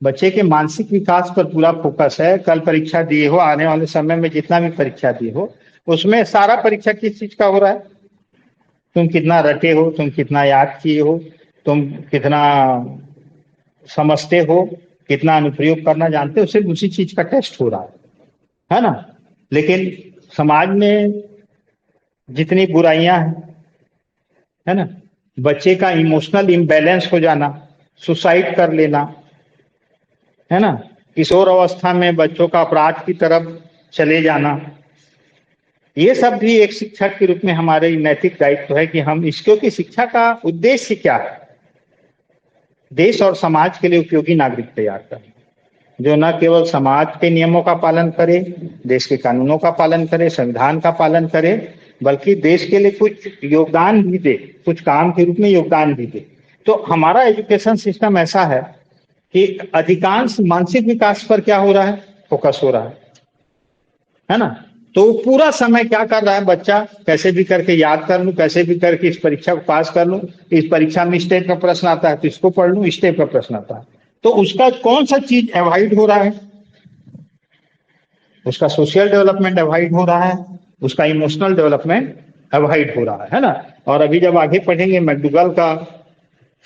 बच्चे के मानसिक विकास पर पूरा फोकस है। कल परीक्षा दिए हो, आने वाले समय में जितना भी परीक्षा दिए हो, उसमें सारा परीक्षा किस चीज का हो रहा है? तुम कितना रटे हो, तुम कितना याद किए हो, तुम कितना समझते हो, कितना अनुप्रयोग करना जानते हो, सिर्फ उसी चीज का टेस्ट हो रहा है ना। लेकिन समाज में जितनी बुराइयां हैं, है ना, बच्चे का इमोशनल इम्बैलेंस हो जाना, सुसाइड कर लेना, है ना, किशोर अवस्था में बच्चों का अपराध की तरफ चले जाना, ये सब भी एक शिक्षक के रूप में हमारे नैतिक दायित्व है कि हम इसको, कि शिक्षा का उद्देश्य क्या है? देश और समाज के लिए उपयोगी नागरिक तैयार करें, जो न केवल समाज के नियमों का पालन करे, देश के कानूनों का पालन करे, संविधान का पालन करे, बल्कि देश के लिए कुछ योगदान भी दे, कुछ काम के रूप में योगदान भी दे। तो हमारा एजुकेशन सिस्टम ऐसा है कि अधिकांश मानसिक विकास पर क्या हो रहा है? फोकस हो रहा है ना। तो पूरा समय क्या कर रहा है बच्चा? कैसे भी करके याद कर लूं, कैसे भी करके इस परीक्षा को पास कर लूं, इस परीक्षा में इस टाइप का प्रश्न आता है तो इसको पढ़ लूं, इस टाइप का प्रश्न आता है। तो उसका कौन सा चीज अवॉइड हो रहा है? उसका सोशल डेवलपमेंट अवॉइड हो रहा है, उसका इमोशनल डेवलपमेंट अवॉइड हो रहा है ना। और अभी जब आगे पढ़ेंगे मैकडूगल का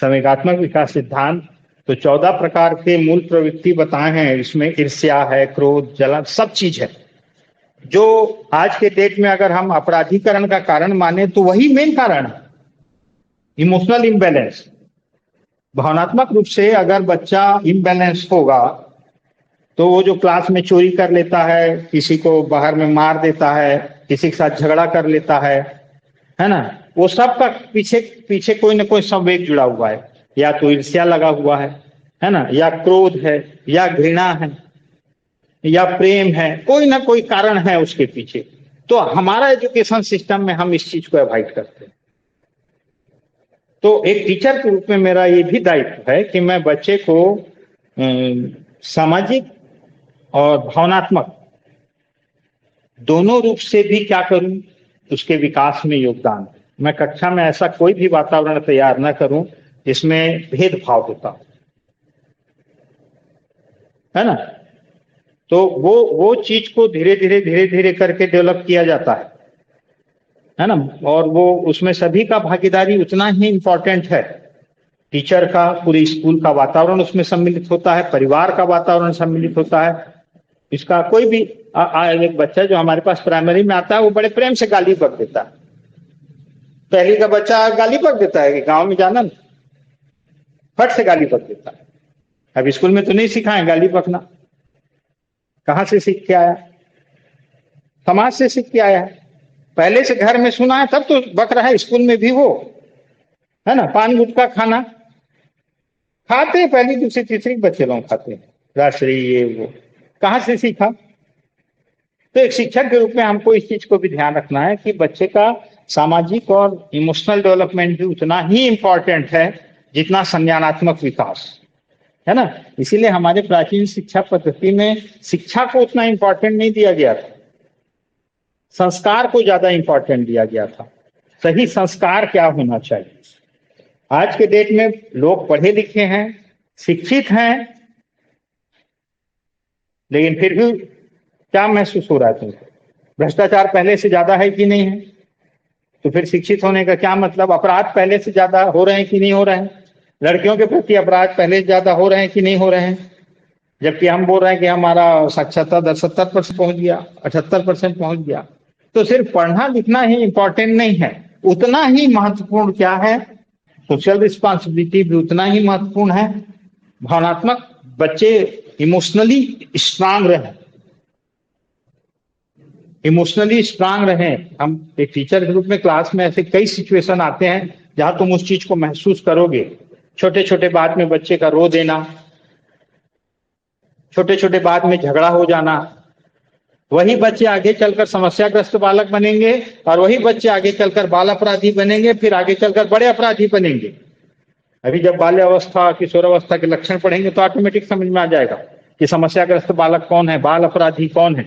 संवेगात्मक विकास सिद्धांत, तो 14 प्रकार के मूल प्रवृत्ति बताए हैं। इसमें ईर्ष्या है, क्रोध, जलन, सब चीज है, जो आज के डेट में अगर हम अपराधीकरण का कारण माने तो वही मेन कारण है, इमोशनल इम्बैलेंस। भावनात्मक रूप से अगर बच्चा इम्बैलेंस होगा तो वो जो क्लास में चोरी कर लेता है, किसी को बाहर में मार देता है, किसी के साथ झगड़ा कर लेता है ना, वो सब का पीछे पीछे कोई ना कोई संवेग जुड़ा हुआ है। या तो ईर्ष्या लगा हुआ है ना, या क्रोध है, या घृणा है, या प्रेम है, कोई ना कोई कारण है उसके पीछे। तो हमारा एजुकेशन सिस्टम में हम इस चीज को अवॉइड करते हैं। तो एक टीचर के रूप में मेरा ये भी दायित्व है कि मैं बच्चे को सामाजिक और भावनात्मक दोनों रूप से भी क्या करूं, उसके विकास में योगदान। मैं कक्षा में ऐसा कोई भी वातावरण तैयार न करूं जिसमें भेदभाव होता है ना। तो वो चीज को धीरे धीरे करके डेवलप किया जाता है ना। और वो उसमें सभी का भागीदारी उतना ही इम्पोर्टेंट है। टीचर का, पूरे स्कूल का वातावरण उसमें सम्मिलित होता है, परिवार का वातावरण सम्मिलित होता है। इसका कोई भी एक बच्चा जो हमारे पास प्राइमरी में आता है वो बड़े प्रेम से गाली बक देता है। पहली का बच्चा गाली बक देता है कि गांव में जाना, फट से गाली बक देता है। अब स्कूल में तो नहीं सिखाए गाली बकना, कहां से सीख के आया? समाज से सीख के आया है, पहले से घर में सुना है तब तो बक रहा है। स्कूल में भी वो है ना, पान गुटखा खाना खाते हैं, पहली दूसरी तीसरी बच्चे लोग खाते हैं, राष्ट्रीय ये वो, कहां से सीखा? तो एक शिक्षक के रूप में हमको इस चीज को भी ध्यान रखना है कि बच्चे का सामाजिक और इमोशनल डेवलपमेंट भी उतना ही इंपॉर्टेंट है जितना संज्ञानात्मक विकास, है ना। इसीलिए हमारे प्राचीन शिक्षा पद्धति में शिक्षा को उतना इंपॉर्टेंट नहीं दिया गया था, संस्कार को ज्यादा इंपॉर्टेंट दिया गया था। सही संस्कार क्या होना चाहिए? आज के डेट में लोग पढ़े लिखे हैं, शिक्षित हैं, लेकिन फिर भी क्या महसूस हो रहा है तुमको? भ्रष्टाचार पहले से ज्यादा है कि नहीं है? तो फिर शिक्षित होने का क्या मतलब? अपराध पहले से ज्यादा हो रहे हैं कि नहीं हो रहे हैं? लड़कियों के प्रति अपराध पहले से ज्यादा हो रहे हैं कि नहीं हो रहे हैं? जबकि हम बोल रहे हैं कि हमारा साक्षरता दर 70% पहुंच गया, 78% पहुंच गया। तो सिर्फ पढ़ना लिखना ही इंपॉर्टेंट नहीं है, उतना ही महत्वपूर्ण क्या है, सोशल रिस्पॉन्सिबिलिटी भी उतना ही महत्वपूर्ण है। भावनात्मक बच्चे इमोशनली स्ट्रांग रहे, इमोशनली स्ट्रांग रहें। हम एक टीचर के रूप में क्लास में ऐसे कई सिचुएशन आते हैं जहां तुम उस चीज को महसूस करोगे छोटे छोटे बात में बच्चे का रो देना, छोटे छोटे बात में झगड़ा हो जाना, वही बच्चे आगे चलकर समस्याग्रस्त बालक बनेंगे और वही बच्चे आगे चलकर बाल अपराधी बनेंगे, फिर आगे चलकर बड़े अपराधी बनेंगे। अभी जब बाल्यावस्था किशोरावस्था के लक्षण पढ़ेंगे तो ऑटोमेटिक समझ में आ जाएगा कि समस्याग्रस्त बालक कौन है, बाल अपराधी कौन है।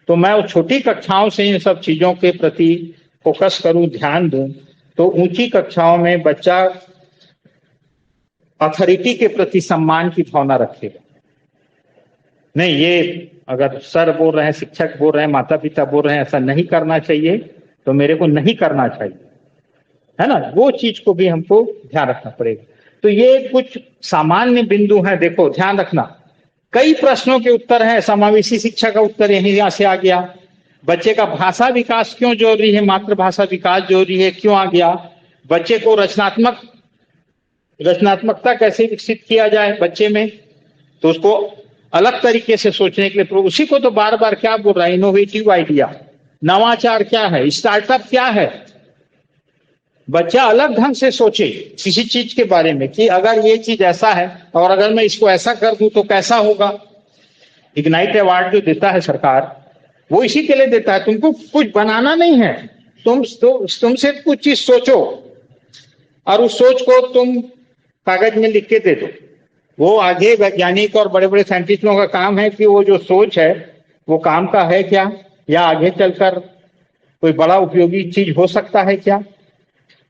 तो मैं उस छोटी कक्षाओं से इन सब चीजों के प्रति फोकस करूं, ध्यान दूं, तो ऊंची कक्षाओं में बच्चा अथॉरिटी के प्रति सम्मान की भावना रखेगा। नहीं, ये अगर सर बोल रहे हैं, शिक्षक बोल रहे हैं, माता पिता बोल रहे हैं ऐसा नहीं करना चाहिए, तो मेरे को नहीं करना चाहिए, है ना। वो चीज को भी हमको ध्यान रखना पड़ेगा। तो ये कुछ सामान्य बिंदु हैं, देखो ध्यान रखना। कई प्रश्नों के उत्तर हैं, समावेशी शिक्षा का उत्तर यहीं यहाँ से आ गया। बच्चे का भाषा विकास क्यों जरूरी है, मातृभाषा विकास जरूरी है, क्यों आ गया। बच्चे को रचनात्मकता कैसे विकसित किया जाए बच्चे में, तो उसको अलग तरीके से सोचने के लिए, उसी को तो बार बार क्या बोल रहा है, इनोवेटिव आइडिया, नवाचार क्या है, स्टार्टअप क्या है। बच्चा अलग ढंग से सोचे किसी चीज के बारे में कि अगर ये चीज ऐसा है और अगर मैं इसको ऐसा कर दूं तो कैसा होगा। इग्नाइट अवार्ड जो देता है सरकार, वो इसी के लिए देता है, तुमको कुछ बनाना नहीं है, तुम सिर्फ कुछ चीज सोचो और उस सोच को तुम कागज में लिख के दे दो। वो आगे वैज्ञानिक और बड़े बड़े साइंटिस्टों का काम है कि वो जो सोच है वो काम का है क्या, या आगे चलकर कोई बड़ा उपयोगी चीज हो सकता है क्या,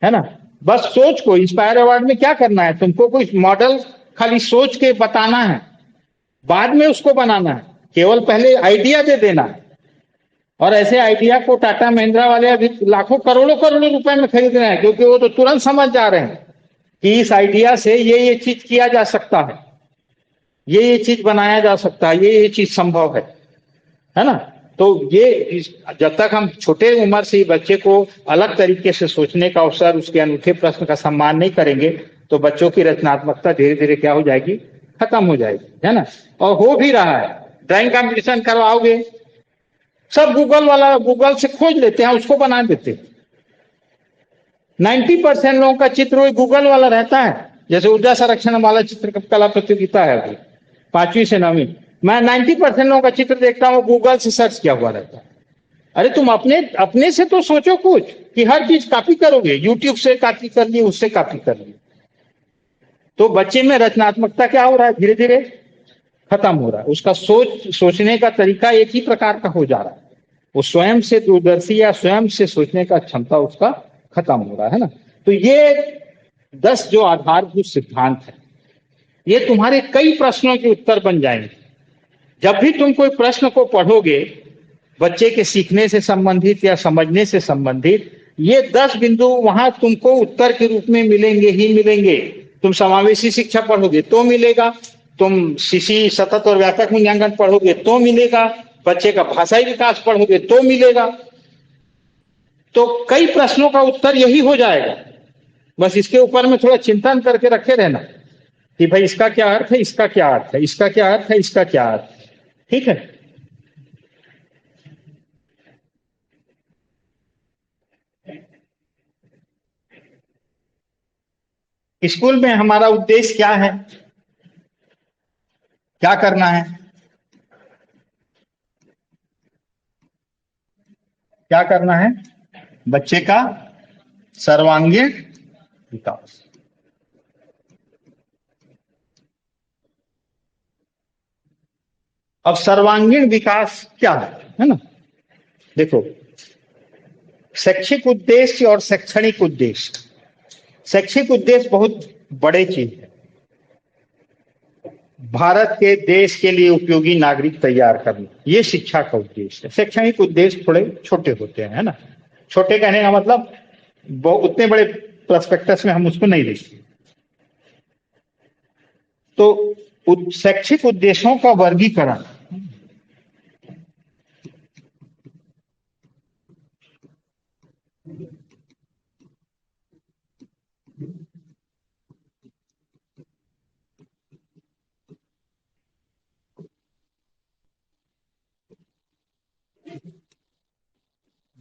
है ना। बस सोच को इंस्पायर अवार्ड में क्या करना है, तुमको कोई मॉडल खाली सोच के बताना है, बाद में उसको बनाना है, केवल पहले आइडिया दे देना है। और ऐसे आइडिया को टाटा महिंद्रा वाले अभी लाखों करोड़ों करोड़ों रुपए में खरीद रहे हैं, क्योंकि वो तो तुरंत समझ जा रहे हैं कि इस आइडिया से ये चीज किया जा सकता है, ये चीज बनाया जा सकता है, ये चीज संभव है ना। तो ये जब तक हम छोटे उम्र से ही बच्चे को अलग तरीके से सोचने का अवसर, उसके अनूठे प्रश्न का सम्मान नहीं करेंगे, तो बच्चों की रचनात्मकता धीरे धीरे क्या हो जाएगी, खत्म हो जाएगी, है ना। और हो भी रहा है। ड्राइंग कंपटीशन करवाओगे, सब गूगल से खोज लेते हैं, उसको बना देते हैं। 90% लोगों का चित्र वही गूगल वाला रहता है। जैसे ऊर्जा संरक्षण वाला चित्रकला प्रतियोगिता है अभी 5वीं से 9वीं, मैं 90% लोगों का चित्र देखता हूँ गूगल से सर्च किया हुआ रहता है। अरे तुम अपने से तो सोचो कुछ, कि हर चीज कॉपी करोगे, यूट्यूब से कॉपी कर ली, उससे कॉपी कर ली, तो बच्चे में रचनात्मकता क्या हो रहा है, धीरे धीरे खत्म हो रहा है। उसका सोचने का तरीका एक ही प्रकार का हो जा रहा है, वो स्वयं से दूरदर्शी या स्वयं से सोचने का क्षमता उसका खत्म हो रहा है ना। तो ये 10 जो आधारभूत सिद्धांत है, ये तुम्हारे कई प्रश्नों के उत्तर बन जाएंगे। जब भी तुम कोई प्रश्न को पढ़ोगे बच्चे के सीखने से संबंधित या समझने से संबंधित, ये 10 बिंदु वहां तुमको उत्तर के रूप में मिलेंगे ही मिलेंगे। तुम समावेशी शिक्षा पढ़ोगे तो मिलेगा, तुम सीसी सतत और व्यापक मूल्यांकन पढ़ोगे तो मिलेगा, बच्चे का भाषाई विकास पढ़ोगे तो मिलेगा। तो कई प्रश्नों का उत्तर यही हो जाएगा। बस इसके ऊपर में थोड़ा चिंतन करके रखे रहना कि भाई इसका क्या अर्थ है, इसका क्या अर्थ है, इसका क्या अर्थ है, इसका क्या अर्थ है। ठीक है। स्कूल में हमारा उद्देश्य क्या है, क्या करना है, क्या करना है, बच्चे का सर्वांगीण विकास। अब सर्वांगीण विकास क्या है ना। देखो, शैक्षिक उद्देश्य और शैक्षणिक उद्देश्य। शैक्षिक उद्देश्य बहुत बड़े चीज है, भारत के देश के लिए उपयोगी नागरिक तैयार करना, ये शिक्षा का उद्देश्य है। शैक्षणिक उद्देश्य थोड़े छोटे होते हैं, है ना। छोटे कहने का मतलब उतने बड़े प्रोस्पेक्टस में हम उसको नहीं देखते। तो शैक्षिक उद्देश्यों का वर्गीकरण,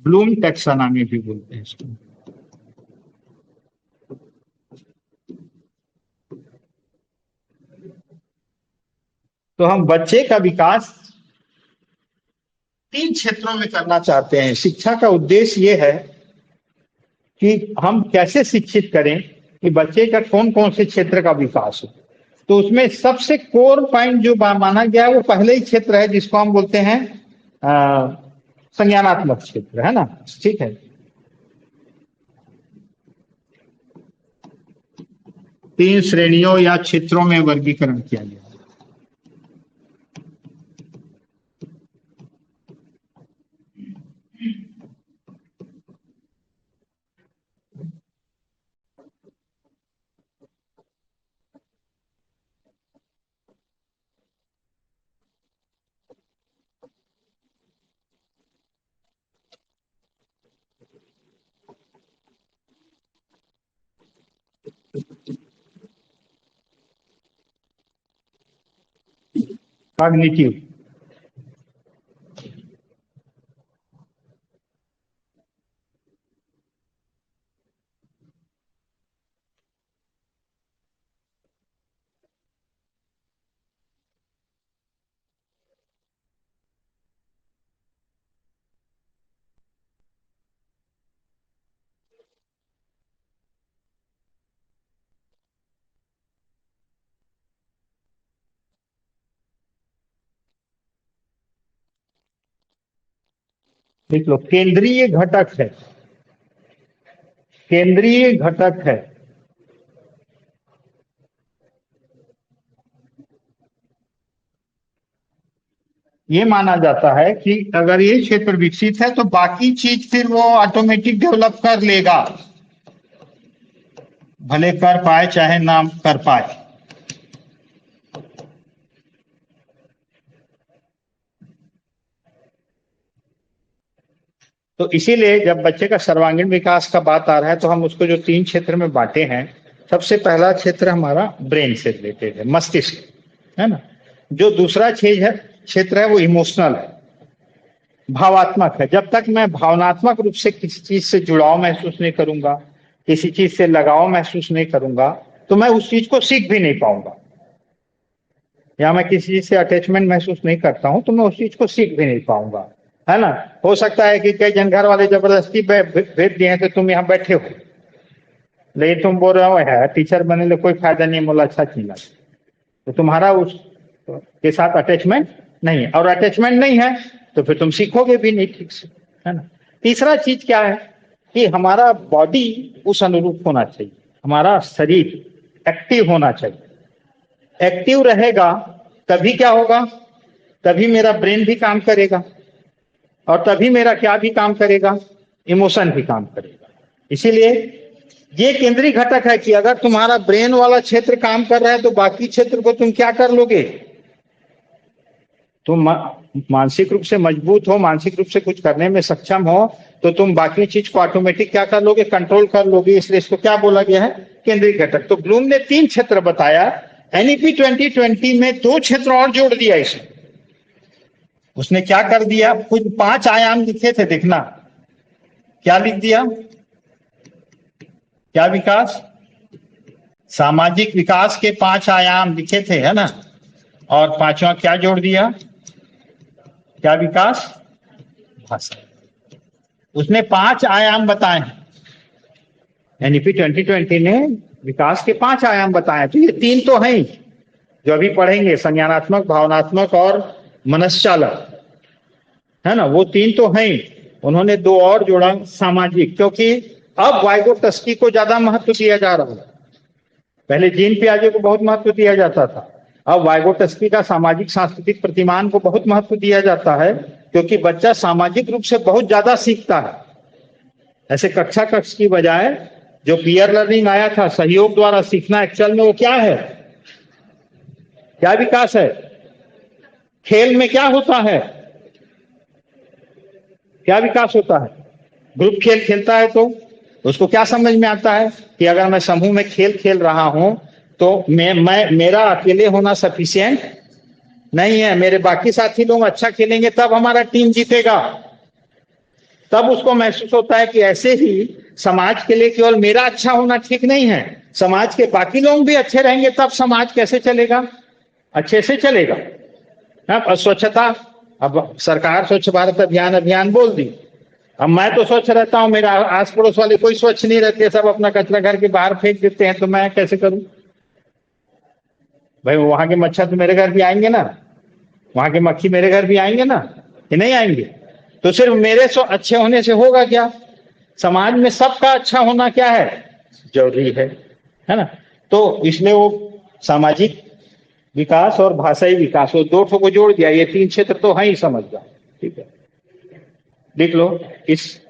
ब्लूम टैक्सोनॉमी भी बोलते हैं इसको। तो हम बच्चे का विकास 3 क्षेत्रों में करना चाहते हैं। शिक्षा का उद्देश्य ये है कि हम कैसे शिक्षित करें कि बच्चे का कौन कौन से क्षेत्र का विकास हो। तो उसमें सबसे कोर पॉइंट जो माना गया है वो पहले ही क्षेत्र है जिसको हम बोलते हैं संज्ञानात्मक क्षेत्र, है ना। ठीक है, 3 श्रेणियों या क्षेत्रों में वर्गीकरण किया गया। कॉग्निटिव, देख लो, केंद्रीय घटक है, केंद्रीय घटक है। ये माना जाता है कि अगर ये क्षेत्र विकसित है तो बाकी चीज फिर वो ऑटोमेटिक डेवलप कर लेगा, भले कर पाए चाहे ना कर पाए। तो इसीलिए जब बच्चे का सर्वांगीण विकास का बात आ रहा है तो हम उसको जो 3 क्षेत्र में बांटे हैं, सबसे पहला क्षेत्र हमारा ब्रेन से रिलेटेड है, मस्तिष्क, है ना। जो दूसरा क्षेत्र है वो इमोशनल है, भावात्मक है। जब तक मैं भावनात्मक रूप से किसी चीज से जुड़ाव महसूस नहीं करूंगा, किसी चीज से लगाव महसूस नहीं करूंगा, तो मैं उस चीज को सीख भी नहीं पाऊंगा। या मैं किसी चीज से अटैचमेंट महसूस नहीं करता हूं तो मैं उस चीज को सीख भी नहीं पाऊंगा, है ना। हो सकता है कि कई जन घर वाले जबरदस्ती भेज दिए हैं तो तुम यहाँ बैठे हो, लेकिन तुम बोल रहे हो है टीचर बनने में कोई फायदा नहीं, बोला अच्छा चीज, तो तुम्हारा उस के साथ अटैचमेंट नहीं है, और अटैचमेंट नहीं है तो फिर तुम सीखोगे भी नहीं ठीक से, है ना। तीसरा चीज क्या है कि हमारा बॉडी उस अनुरूप होना चाहिए, हमारा शरीर एक्टिव होना चाहिए। एक्टिव रहेगा तभी क्या होगा, तभी मेरा ब्रेन भी काम करेगा, और तभी मेरा क्या भी काम करेगा, इमोशन भी काम करेगा। इसीलिए ये केंद्रीय घटक है कि अगर तुम्हारा ब्रेन वाला क्षेत्र काम कर रहा है तो बाकी क्षेत्र को तुम क्या कर लोगे, तुम मानसिक रूप से मजबूत हो, मानसिक रूप से कुछ करने में सक्षम हो, तो तुम बाकी चीज को ऑटोमेटिक क्या कर लोगे, कंट्रोल कर लोगे। इसलिए इसको क्या बोला गया है, केंद्रीय घटक। तो ब्लूम ने 3 क्षेत्र बताया, एनईपी 2020 में 2 क्षेत्र और जोड़ दिया इसमें। उसने क्या कर दिया, कुछ 5 आयाम लिखे थे, देखना क्या लिख दिया, क्या विकास, सामाजिक विकास के 5 आयाम लिखे थे, है ना। और 5वां क्या जोड़ दिया, क्या विकास, भाषा। उसने 5 आयाम बताए हैं, एनईपी 2020 ने विकास के 5 आयाम बताए। तो ये 3 तो हैं जो अभी पढ़ेंगे, संज्ञानात्मक, भावनात्मक और मनसचालक, है ना, वो 3 तो हैं। उन्होंने 2 और जोड़ा, सामाजिक, क्योंकि अब वाइगोटस्की को ज्यादा महत्व दिया जा रहा है। पहले जीन पियाजे को बहुत महत्व दिया जाता था, अब वाइगोटस्की का सामाजिक सांस्कृतिक प्रतिमान को बहुत महत्व दिया जाता है, क्योंकि बच्चा सामाजिक रूप से बहुत ज्यादा सीखता है। ऐसे कक्षा कक्ष की बजाय जो पीयर लर्निंग आया था, सहयोग द्वारा सीखना, एक्चुअल में वो क्या है, क्या विकास है। खेल में क्या होता है, क्या विकास होता है। ग्रुप खेल खेलता है तो उसको क्या समझ में आता है कि अगर मैं समूह में खेल खेल रहा हूं तो मेरा अकेले होना सफिशिएंट नहीं है, मेरे बाकी साथी लोग अच्छा खेलेंगे तब हमारा टीम जीतेगा। तब उसको महसूस होता है कि ऐसे ही समाज के लिए केवल मेरा अच्छा होना ठीक नहीं है, समाज के बाकी लोग भी अच्छे रहेंगे तब समाज कैसे चलेगा, अच्छे से चलेगा। अब स्वच्छता, अब सरकार स्वच्छ भारत अभियान अभियान बोल दी, अब मैं तो स्वच्छ रहता हूँ, मेरा आस पड़ोस वाले कोई स्वच्छ नहीं रहते, सब अपना कचरा घर के बाहर फेंक देते हैं, तो मैं कैसे करूं? भाई वहां के मच्छर तो मेरे घर भी आएंगे ना, वहां के मक्खी मेरे घर भी आएंगे ना, कि नहीं आएंगे? तो सिर्फ मेरे अच्छे होने से होगा क्या? समाज में सबका अच्छा होना क्या है, जरूरी है ना? तो इसलिए वो सामाजिक विकास और भाषाई विकास, वो दो ठो को जोड़ दिया, ये तीन क्षेत्र तो है ही, समझ गया? ठीक है, देख लो इस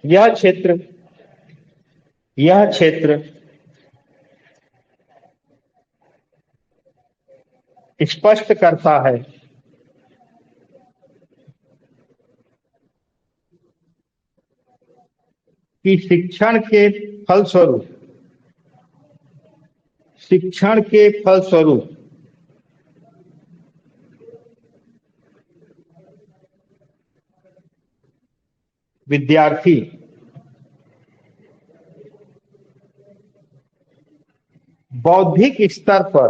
यह क्षेत्र स्पष्ट करता है कि शिक्षण के फलस्वरूप विद्यार्थी बौद्धिक स्तर पर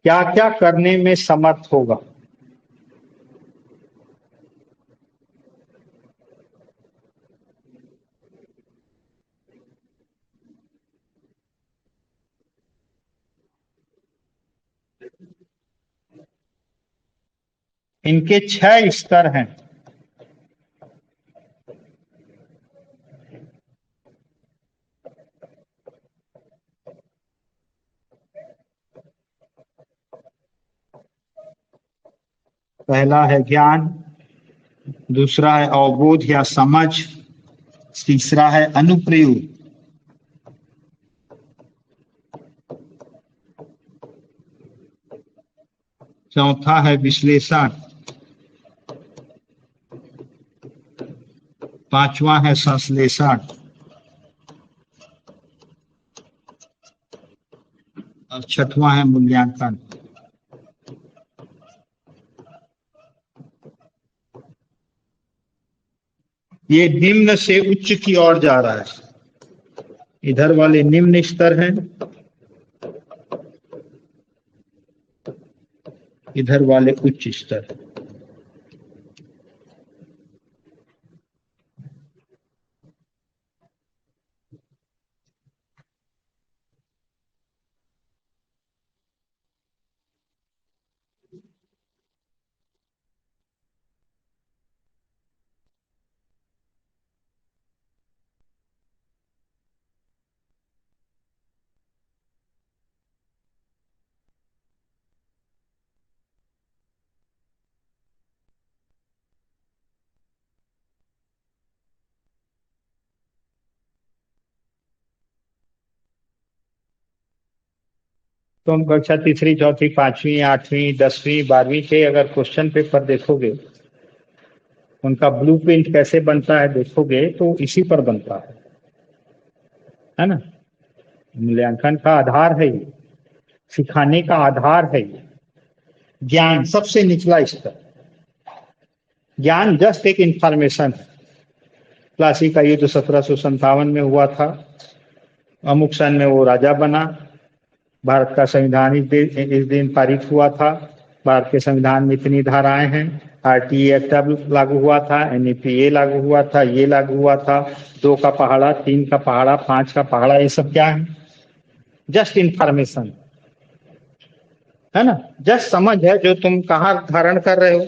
क्या क्या करने में समर्थ होगा। इनके 6 स्तर हैं। पहला है ज्ञान, दूसरा है अवबोध या समझ, तीसरा है अनुप्रयोग, चौथा है विश्लेषण, पांचवा है संश्लेषण और छठवां है मूल्यांकन। ये निम्न से उच्च की ओर जा रहा है, इधर वाले निम्न स्तर हैं, इधर वाले उच्च स्तर। तुम कक्षा तीसरी, चौथी, पांचवी, आठवीं, 10वीं, 12वीं के अगर क्वेश्चन पेपर देखोगे, उनका ब्लूप्रिंट कैसे बनता है देखोगे, तो इसी पर बनता है ना? मूल्यांकन का आधार है ये, सिखाने का आधार है ये। ज्ञान सबसे निचला स्तर, ज्ञान जस्ट एक इंफॉर्मेशन है। प्लासी का युद्ध 1757 में हुआ था, अमुक सन में वो राजा बना, भारत का संविधान इस दिन पारित हुआ था, भारत के संविधान में इतनी धाराएं हैं, आरटीई एक्ट लागू हुआ था, एनईपीए लागू हुआ था, ये लागू हुआ था, 2 का पहाड़ा, 3 का पहाड़ा, 5 का पहाड़ा, ये सब क्या है? जस्ट इंफॉर्मेशन है ना, जस्ट समझ है, जो तुम कहाँ धारण कर रहे हो,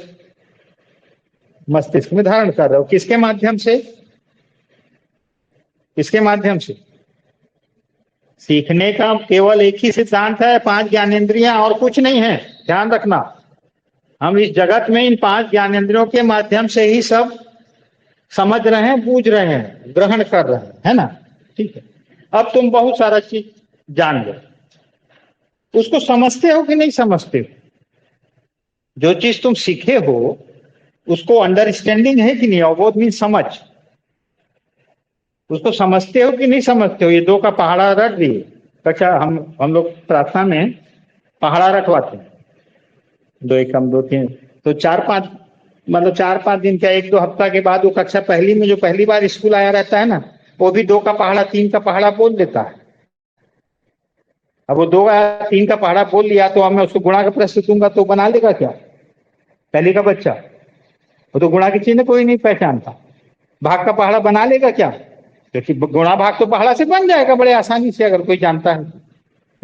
मस्तिष्क में धारण कर रहे हो। किसके माध्यम से? किसके माध्यम से? सीखने का केवल एक ही सिद्धांत है, 5 ज्ञानेंद्रियां और कुछ नहीं है, ध्यान रखना। हम इस जगत में इन 5 ज्ञानेंद्रियों के माध्यम से ही सब समझ रहे हैं, बूझ रहे हैं, ग्रहण कर रहे हैं, है ना? ठीक है, अब तुम बहुत सारा चीज जान लो, उसको समझते हो कि नहीं समझते हो? जो चीज तुम सीखे हो उसको अंडरस्टैंडिंग है कि नहीं? अवबोध मीन समझ, उसको समझते हो कि नहीं समझते हो? ये 2 का पहाड़ा रख दिए, कक्षा हम लोग प्रार्थना में पहाड़ा रखवाते हैं, 2 एकम 2 3, तो 4-5, मतलब 4-5 दिन का, 1-2 हफ्ता के बाद वो कक्षा पहली में जो पहली बार स्कूल आया रहता है ना, वो भी 2 का पहाड़ा 3 का पहाड़ा बोल देता है। अब वो 2 या 3 का पहाड़ा बोल लिया तो अब मैं उसको गुणा का प्रश्न दूंगा तो बना लेगा क्या पहले का बच्चा? वो तो गुणा के चिन्ह कोई नहीं पहचानता, भाग का पहाड़ा बना लेगा क्या? क्योंकि गुणा भाग तो पहाड़ा से बन जाएगा बड़े आसानी से अगर कोई जानता है,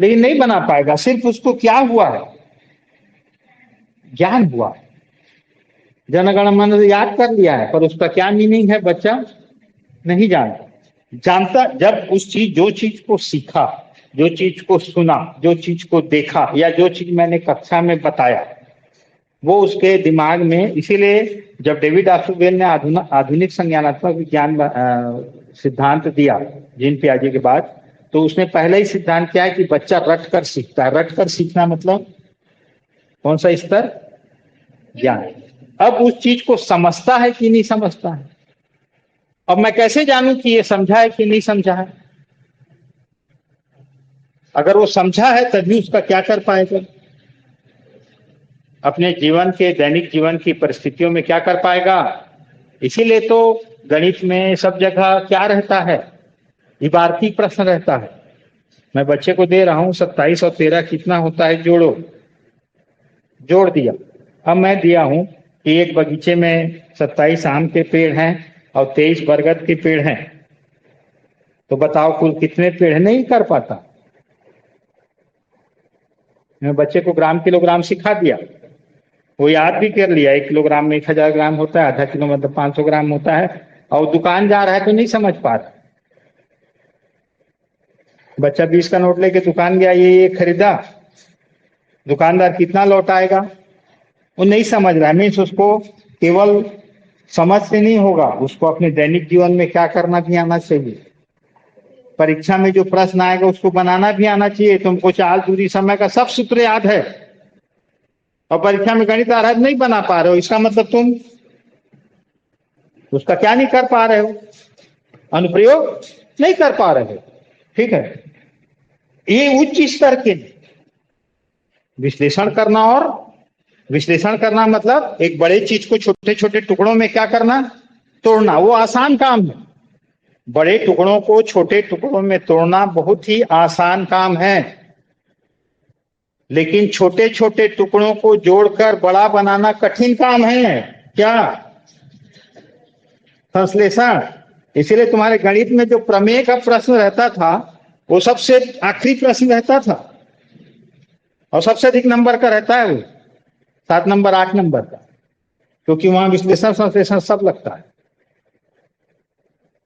लेकिन नहीं बना पाएगा। सिर्फ उसको क्या हुआ है, ज्ञान हुआ है, जनगण मन याद कर लिया है, पर उसका क्या मीनिंग है बच्चा नहीं जानता। जानता जब उस चीज, जो चीज को सीखा, जो चीज को सुना, जो चीज को देखा, या जो चीज मैंने कक्षा में बताया, वो उसके दिमाग में। इसीलिए जब डेविड ऑस्टरवेल ने आधुनिक संज्ञानात्मक विज्ञान सिद्धांत दिया जीन पियाजे के बाद, तो उसने पहले ही सिद्धांत क्या है कि बच्चा रट कर सीखता है। रट कर सीखना मतलब कौन सा स्तर? ज्ञान। अब उस चीज को समझता है कि नहीं समझता है? अब मैं कैसे जानूं कि ये समझा है कि नहीं समझा है? अगर वो समझा है तभी उसका क्या कर पाएगा, अपने जीवन के, दैनिक जीवन की परिस्थितियों में क्या कर पाएगा। इसीलिए तो गणित में सब जगह क्या रहता है, इबारती प्रश्न रहता है। मैं बच्चे को दे रहा हूं 27 और 13 कितना होता है, जोड़ो, जोड़ दिया। अब मैं दिया हूं कि एक बगीचे में 27 आम के पेड़ हैं और 23 बरगद के पेड़ हैं, तो बताओ कुल कितने पेड़ है? नहीं कर पाता। मैं बच्चे को ग्राम किलोग्राम सिखा दिया, वो याद भी कर लिया, 1 किलोग्राम में 1000 ग्राम होता है, आधा किलो मतलब 500 ग्राम होता है, और दुकान जा रहा है तो नहीं समझ पा रहा। बच्चा 20 का नोट लेके दुकान गया, ये खरीदा, दुकानदार कितना लौटाएगा वो नहीं समझ रहा है। मीन्स उसको केवल समझ से नहीं होगा, उसको अपने दैनिक जीवन में क्या करना भी आना चाहिए। परीक्षा में जो प्रश्न आएगा उसको बनाना भी आना चाहिए। तुमको चाल, दूरी, समय का सब सूत्र याद है और परीक्षा में गणित आ रहा है नहीं बना पा रहे हो, इसका मतलब तुम उसका क्या नहीं कर पा रहे हो, अनुप्रयोग नहीं कर पा रहे हो। ठीक है, ये उच्च स्तर के विश्लेषण करना, और विश्लेषण करना मतलब एक बड़े चीज को छोटे छोटे टुकड़ों में क्या करना, तोड़ना। वो आसान काम है, बड़े टुकड़ों को छोटे टुकड़ों में तोड़ना बहुत ही आसान काम है, लेकिन छोटे छोटे टुकड़ों को जोड़कर बड़ा बनाना कठिन काम है। क्या? संश्लेषण। इसीलिए तुम्हारे गणित में जो प्रमेय का प्रश्न रहता था वो सबसे आखिरी प्रश्न रहता था और सबसे अधिक नंबर का रहता है, वो 7 नंबर 8 नंबर का, क्योंकि वहां विश्लेषण संश्लेषण सब लगता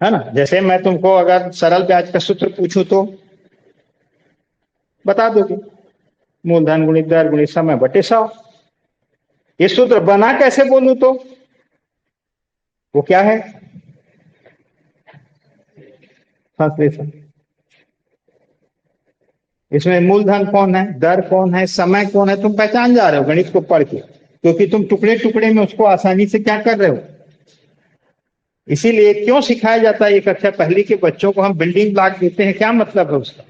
है ना। जैसे मैं तुमको अगर सरल ब्याज का सूत्र पूछूं तो बता दोगे, मूलधन गुणित दर गुणित समय बटे 100। ये सूत्र बना कैसे बोलूं तो वो क्या है, संश्लेषण। इसमें मूलधन कौन है, दर कौन है, समय कौन है, तुम पहचान जा रहे हो गणित को पढ़ के, क्योंकि तुम टुकड़े टुकड़े में उसको आसानी से क्या कर रहे हो। इसीलिए क्यों सिखाया जाता है ये कक्षा पहली के बच्चों को, हम बिल्डिंग ब्लॉक देते हैं, क्या मतलब है उसका।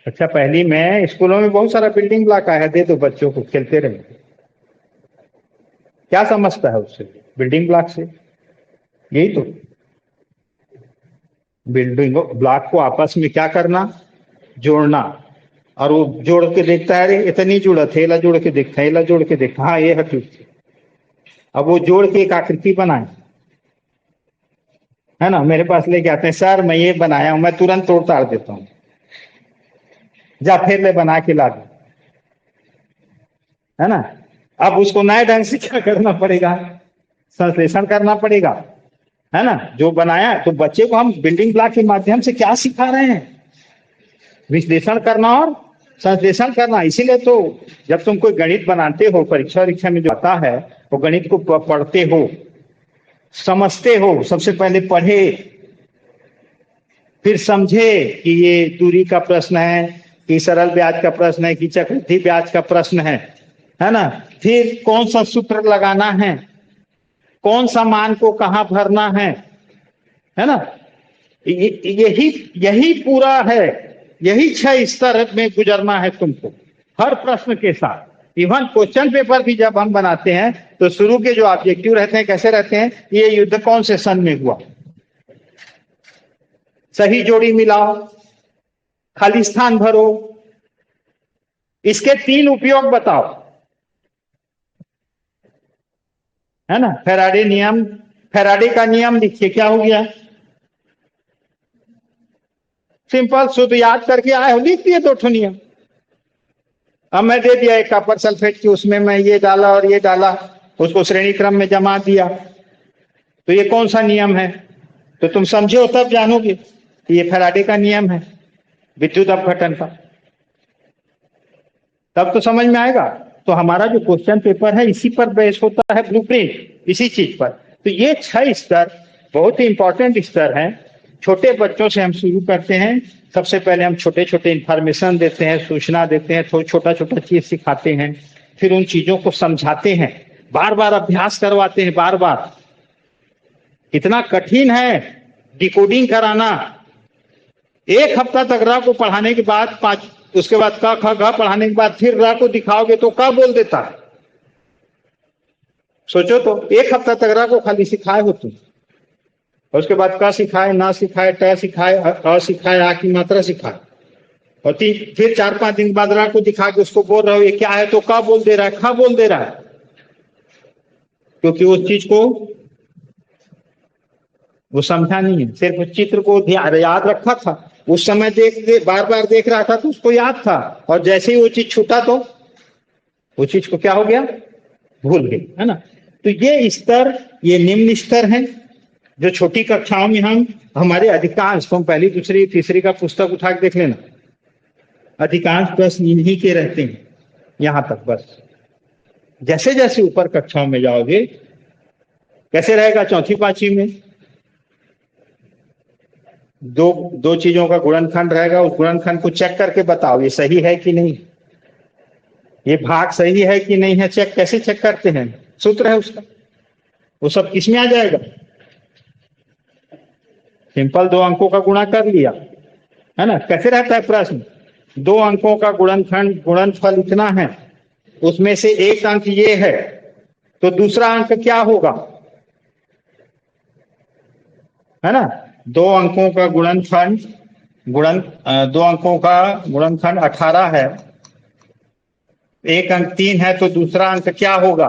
अच्छा, पहली में स्कूलों में बहुत सारा बिल्डिंग ब्लॉक आया है, दे दो बच्चों को, खेलते रहे। क्या समझता है उससे, बिल्डिंग ब्लॉक से? यही तो, बिल्डिंग ब्लॉक को आपस में क्या करना, जोड़ना। और वो जोड़ के देखता है, अरे इतनी जुड़त है, ला जोड़ के देखता है, ला जोड़ के देखता, हाँ ये है ठीक। अब वो जोड़ के एक आकृति बनाए, है ना, मेरे पास लेके आते हैं, सर मैं ये बनाया हूं, मैं तुरंत तोड़ ताड़ देता हूँ, जा फिर ले बना के ला दो, है ना। अब उसको नए ढंग से क्या करना पड़ेगा, संश्लेषण करना पड़ेगा, है ना। जो बनाया, तो बच्चे को हम बिल्डिंग ब्लॉक के माध्यम से क्या सिखा रहे हैं, विश्लेषण करना और संश्लेषण करना। इसीलिए तो जब तुम कोई गणित बनाते हो, परीक्षा वरीक्षा में जो आता है, वो गणित को पढ़ते हो, समझते हो, सबसे पहले पढ़े, फिर समझे कि ये दूरी का प्रश्न है, कि सरल ब्याज का प्रश्न है, कि चक्रवृद्धि ब्याज का प्रश्न है ना। फिर कौन सा सूत्र लगाना है, कौन सा मान को कहां भरना है ना। यही यही पूरा है, यही 6 स्तर में गुजरना है तुमको हर प्रश्न के साथ। इवन क्वेश्चन पेपर भी जब हम बनाते हैं तो शुरू के जो ऑब्जेक्टिव रहते हैं कैसे रहते हैं, ये युद्ध कौन से सन में हुआ, सही जोड़ी मिलाओ, खाली स्थान भरो। इसके 3 उपयोग बताओ, है ना। फैराडे नियम, फैराडे का नियम लिखिए, क्या हो गया? सिंपल, शुद्ध याद करके आए हो, लिख दिए 2 नियम। अब मैं दे दिया एक कॉपर सल्फेट की, उसमें मैं ये डाला और ये डाला, उसको श्रेणी क्रम में जमा दिया, तो ये कौन सा नियम है? तो तुम समझे हो तब जानोगे कि ये फैराडे का नियम है विद्युत अपघटन का, तब तो समझ में आएगा। तो हमारा जो क्वेश्चन पेपर है इसी पर बेस होता है, ब्लूप्रिंट, इसी चीज पर। तो ये 6 स्तर बहुत ही इंपॉर्टेंट स्तर हैं। छोटे बच्चों से हम शुरू करते हैं। सबसे पहले हम छोटे छोटे इंफॉर्मेशन देते हैं, सूचना देते हैं, थोड़ा छोटा छोटा चीज सिखाते हैं, फिर उन चीजों को समझाते हैं, बार बार अभ्यास करवाते हैं, बार बार। कितना कठिन है डिकोडिंग कराना। 1 हफ्ता तक रा को पढ़ाने के बाद उसके बाद क ख ग पढ़ाने के बाद फिर रा को दिखाओगे तो क बोल देता है। सोचो तो, 1 हफ्ता तक रा को खाली सिखाए हो तुम, और उसके बाद क सिखाए, ना सिखाए, ट सिखाए, अ सिखाए, आ की मात्रा सिखाए, और फिर 4-5 दिन बाद रा को दिखा के उसको बोल रहे हो ये क्या है, तो क बोल दे रहा है, ख बोल दे रहा है, क्योंकि उस चीज को वो समझा नहीं है। सिर्फ उस चित्र को याद रखा था, उस समय बार बार देख रहा था तो उसको याद था, और जैसे ही वो चीज छूटा तो वो चीज को क्या हो गया, भूल गए, है ना। तो ये स्तर, ये निम्न स्तर है जो छोटी कक्षाओं में हमारे अधिकांश, तुम पहली दूसरी तीसरी का पुस्तक उठा के देख लेना, अधिकांश प्रश्न इन्हीं के रहते हैं यहां तक बस। जैसे जैसे ऊपर कक्षाओं में जाओगे, कैसे रहेगा चौथी पांचवी में, दो चीजों का गुणनखंड रहेगा, उस गुणनखंड को चेक करके बताओ ये सही है कि नहीं, ये भाग सही है कि नहीं है। चेक कैसे चेक करते हैं, सूत्र है उसका, वो सब किसमें आ जाएगा। सिंपल 2 अंकों का गुणा कर लिया, है ना। कैसे रहता है प्रश्न, 2 अंकों का गुणनखंड, गुणनफल इतना है, उसमें से 1 अंक ये है, तो दूसरा अंक क्या होगा, है ना। 2 अंकों का गुणनखंड, 2 अंकों का गुणनखंड 18 है, 1 अंक 3 है, तो दूसरा अंक क्या होगा।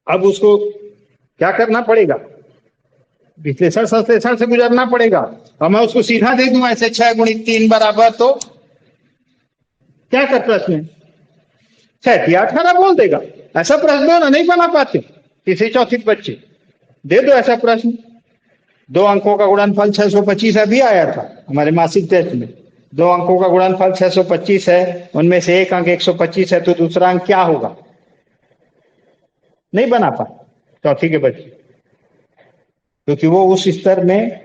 अब उसको क्या करना पड़ेगा, विश्लेषण संश्लेषण से गुजरना पड़ेगा। और मैं उसको सीधा दे दूं ऐसे 6 × 3 बराबर, तो क्या कर प्रश्न 6 या 18 बोल देगा। ऐसा प्रश्न दो ना, नहीं बना पाते तीसरी चौथी बच्चे, दे दो ऐसा प्रश्न। 2 अंकों का गुणनफल 625 अभी आया था हमारे मासिक टेस्ट में, 2 अंकों का गुणनफल 625 है, उनमें से 1 अंक 125 है, तो दूसरा अंक क्या होगा, नहीं बना पाए चौथी के बच्चे, क्योंकि वो उस स्तर में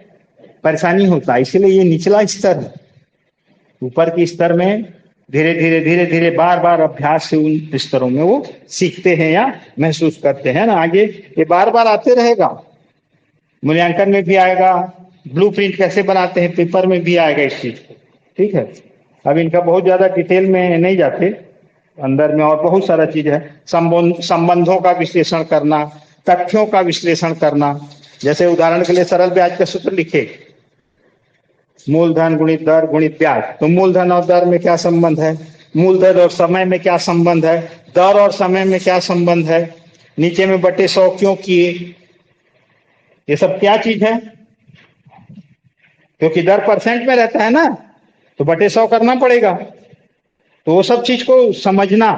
परेशानी होता है। इसलिए ये निचला स्तर है। ऊपर के स्तर में धीरे धीरे धीरे धीरे बार बार अभ्यास से उन स्तरों में वो सीखते हैं या महसूस करते हैं ना। आगे ये बार बार आते रहेगा, मूल्यांकन में भी आएगा, ब्लूप्रिंट कैसे बनाते हैं पेपर में भी आएगा इस चीज को, ठीक है। अब इनका बहुत ज्यादा डिटेल में नहीं जाते, अंदर में और बहुत सारा चीज है। संबंधों का विश्लेषण करना, तथ्यों का विश्लेषण करना। जैसे उदाहरण के लिए सरल ब्याज का सूत्र लिखे, मूलधन गुणित दर गुणित ब्याज। तो मूलधन और दर में क्या संबंध है, मूलधन और समय में क्या संबंध है, दर और समय में क्या संबंध है, नीचे में बटे 100 क्यों किए, ये सब क्या चीज है। क्योंकि दर परसेंट में रहता है ना, तो बटे 100 करना पड़ेगा। तो वो सब चीज को समझना,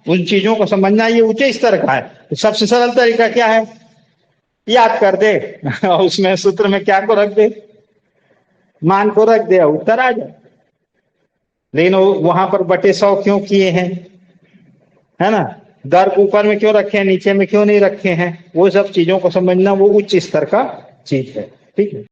उन चीजों को समझना, ये ऊंचे स्तर का है। तो सबसे सरल तरीका क्या है, याद कर दे और उसमें सूत्र में क्या को रख दे, मान को रख दे, उत्तर आ जाए। लेकिन वहां पर बटे 100 क्यों किए हैं, है ना, दर को ऊपर में क्यों रखे हैं, नीचे में क्यों नहीं रखे हैं, वो सब चीजों को समझना वो उच्च स्तर का चीज है, ठीक है।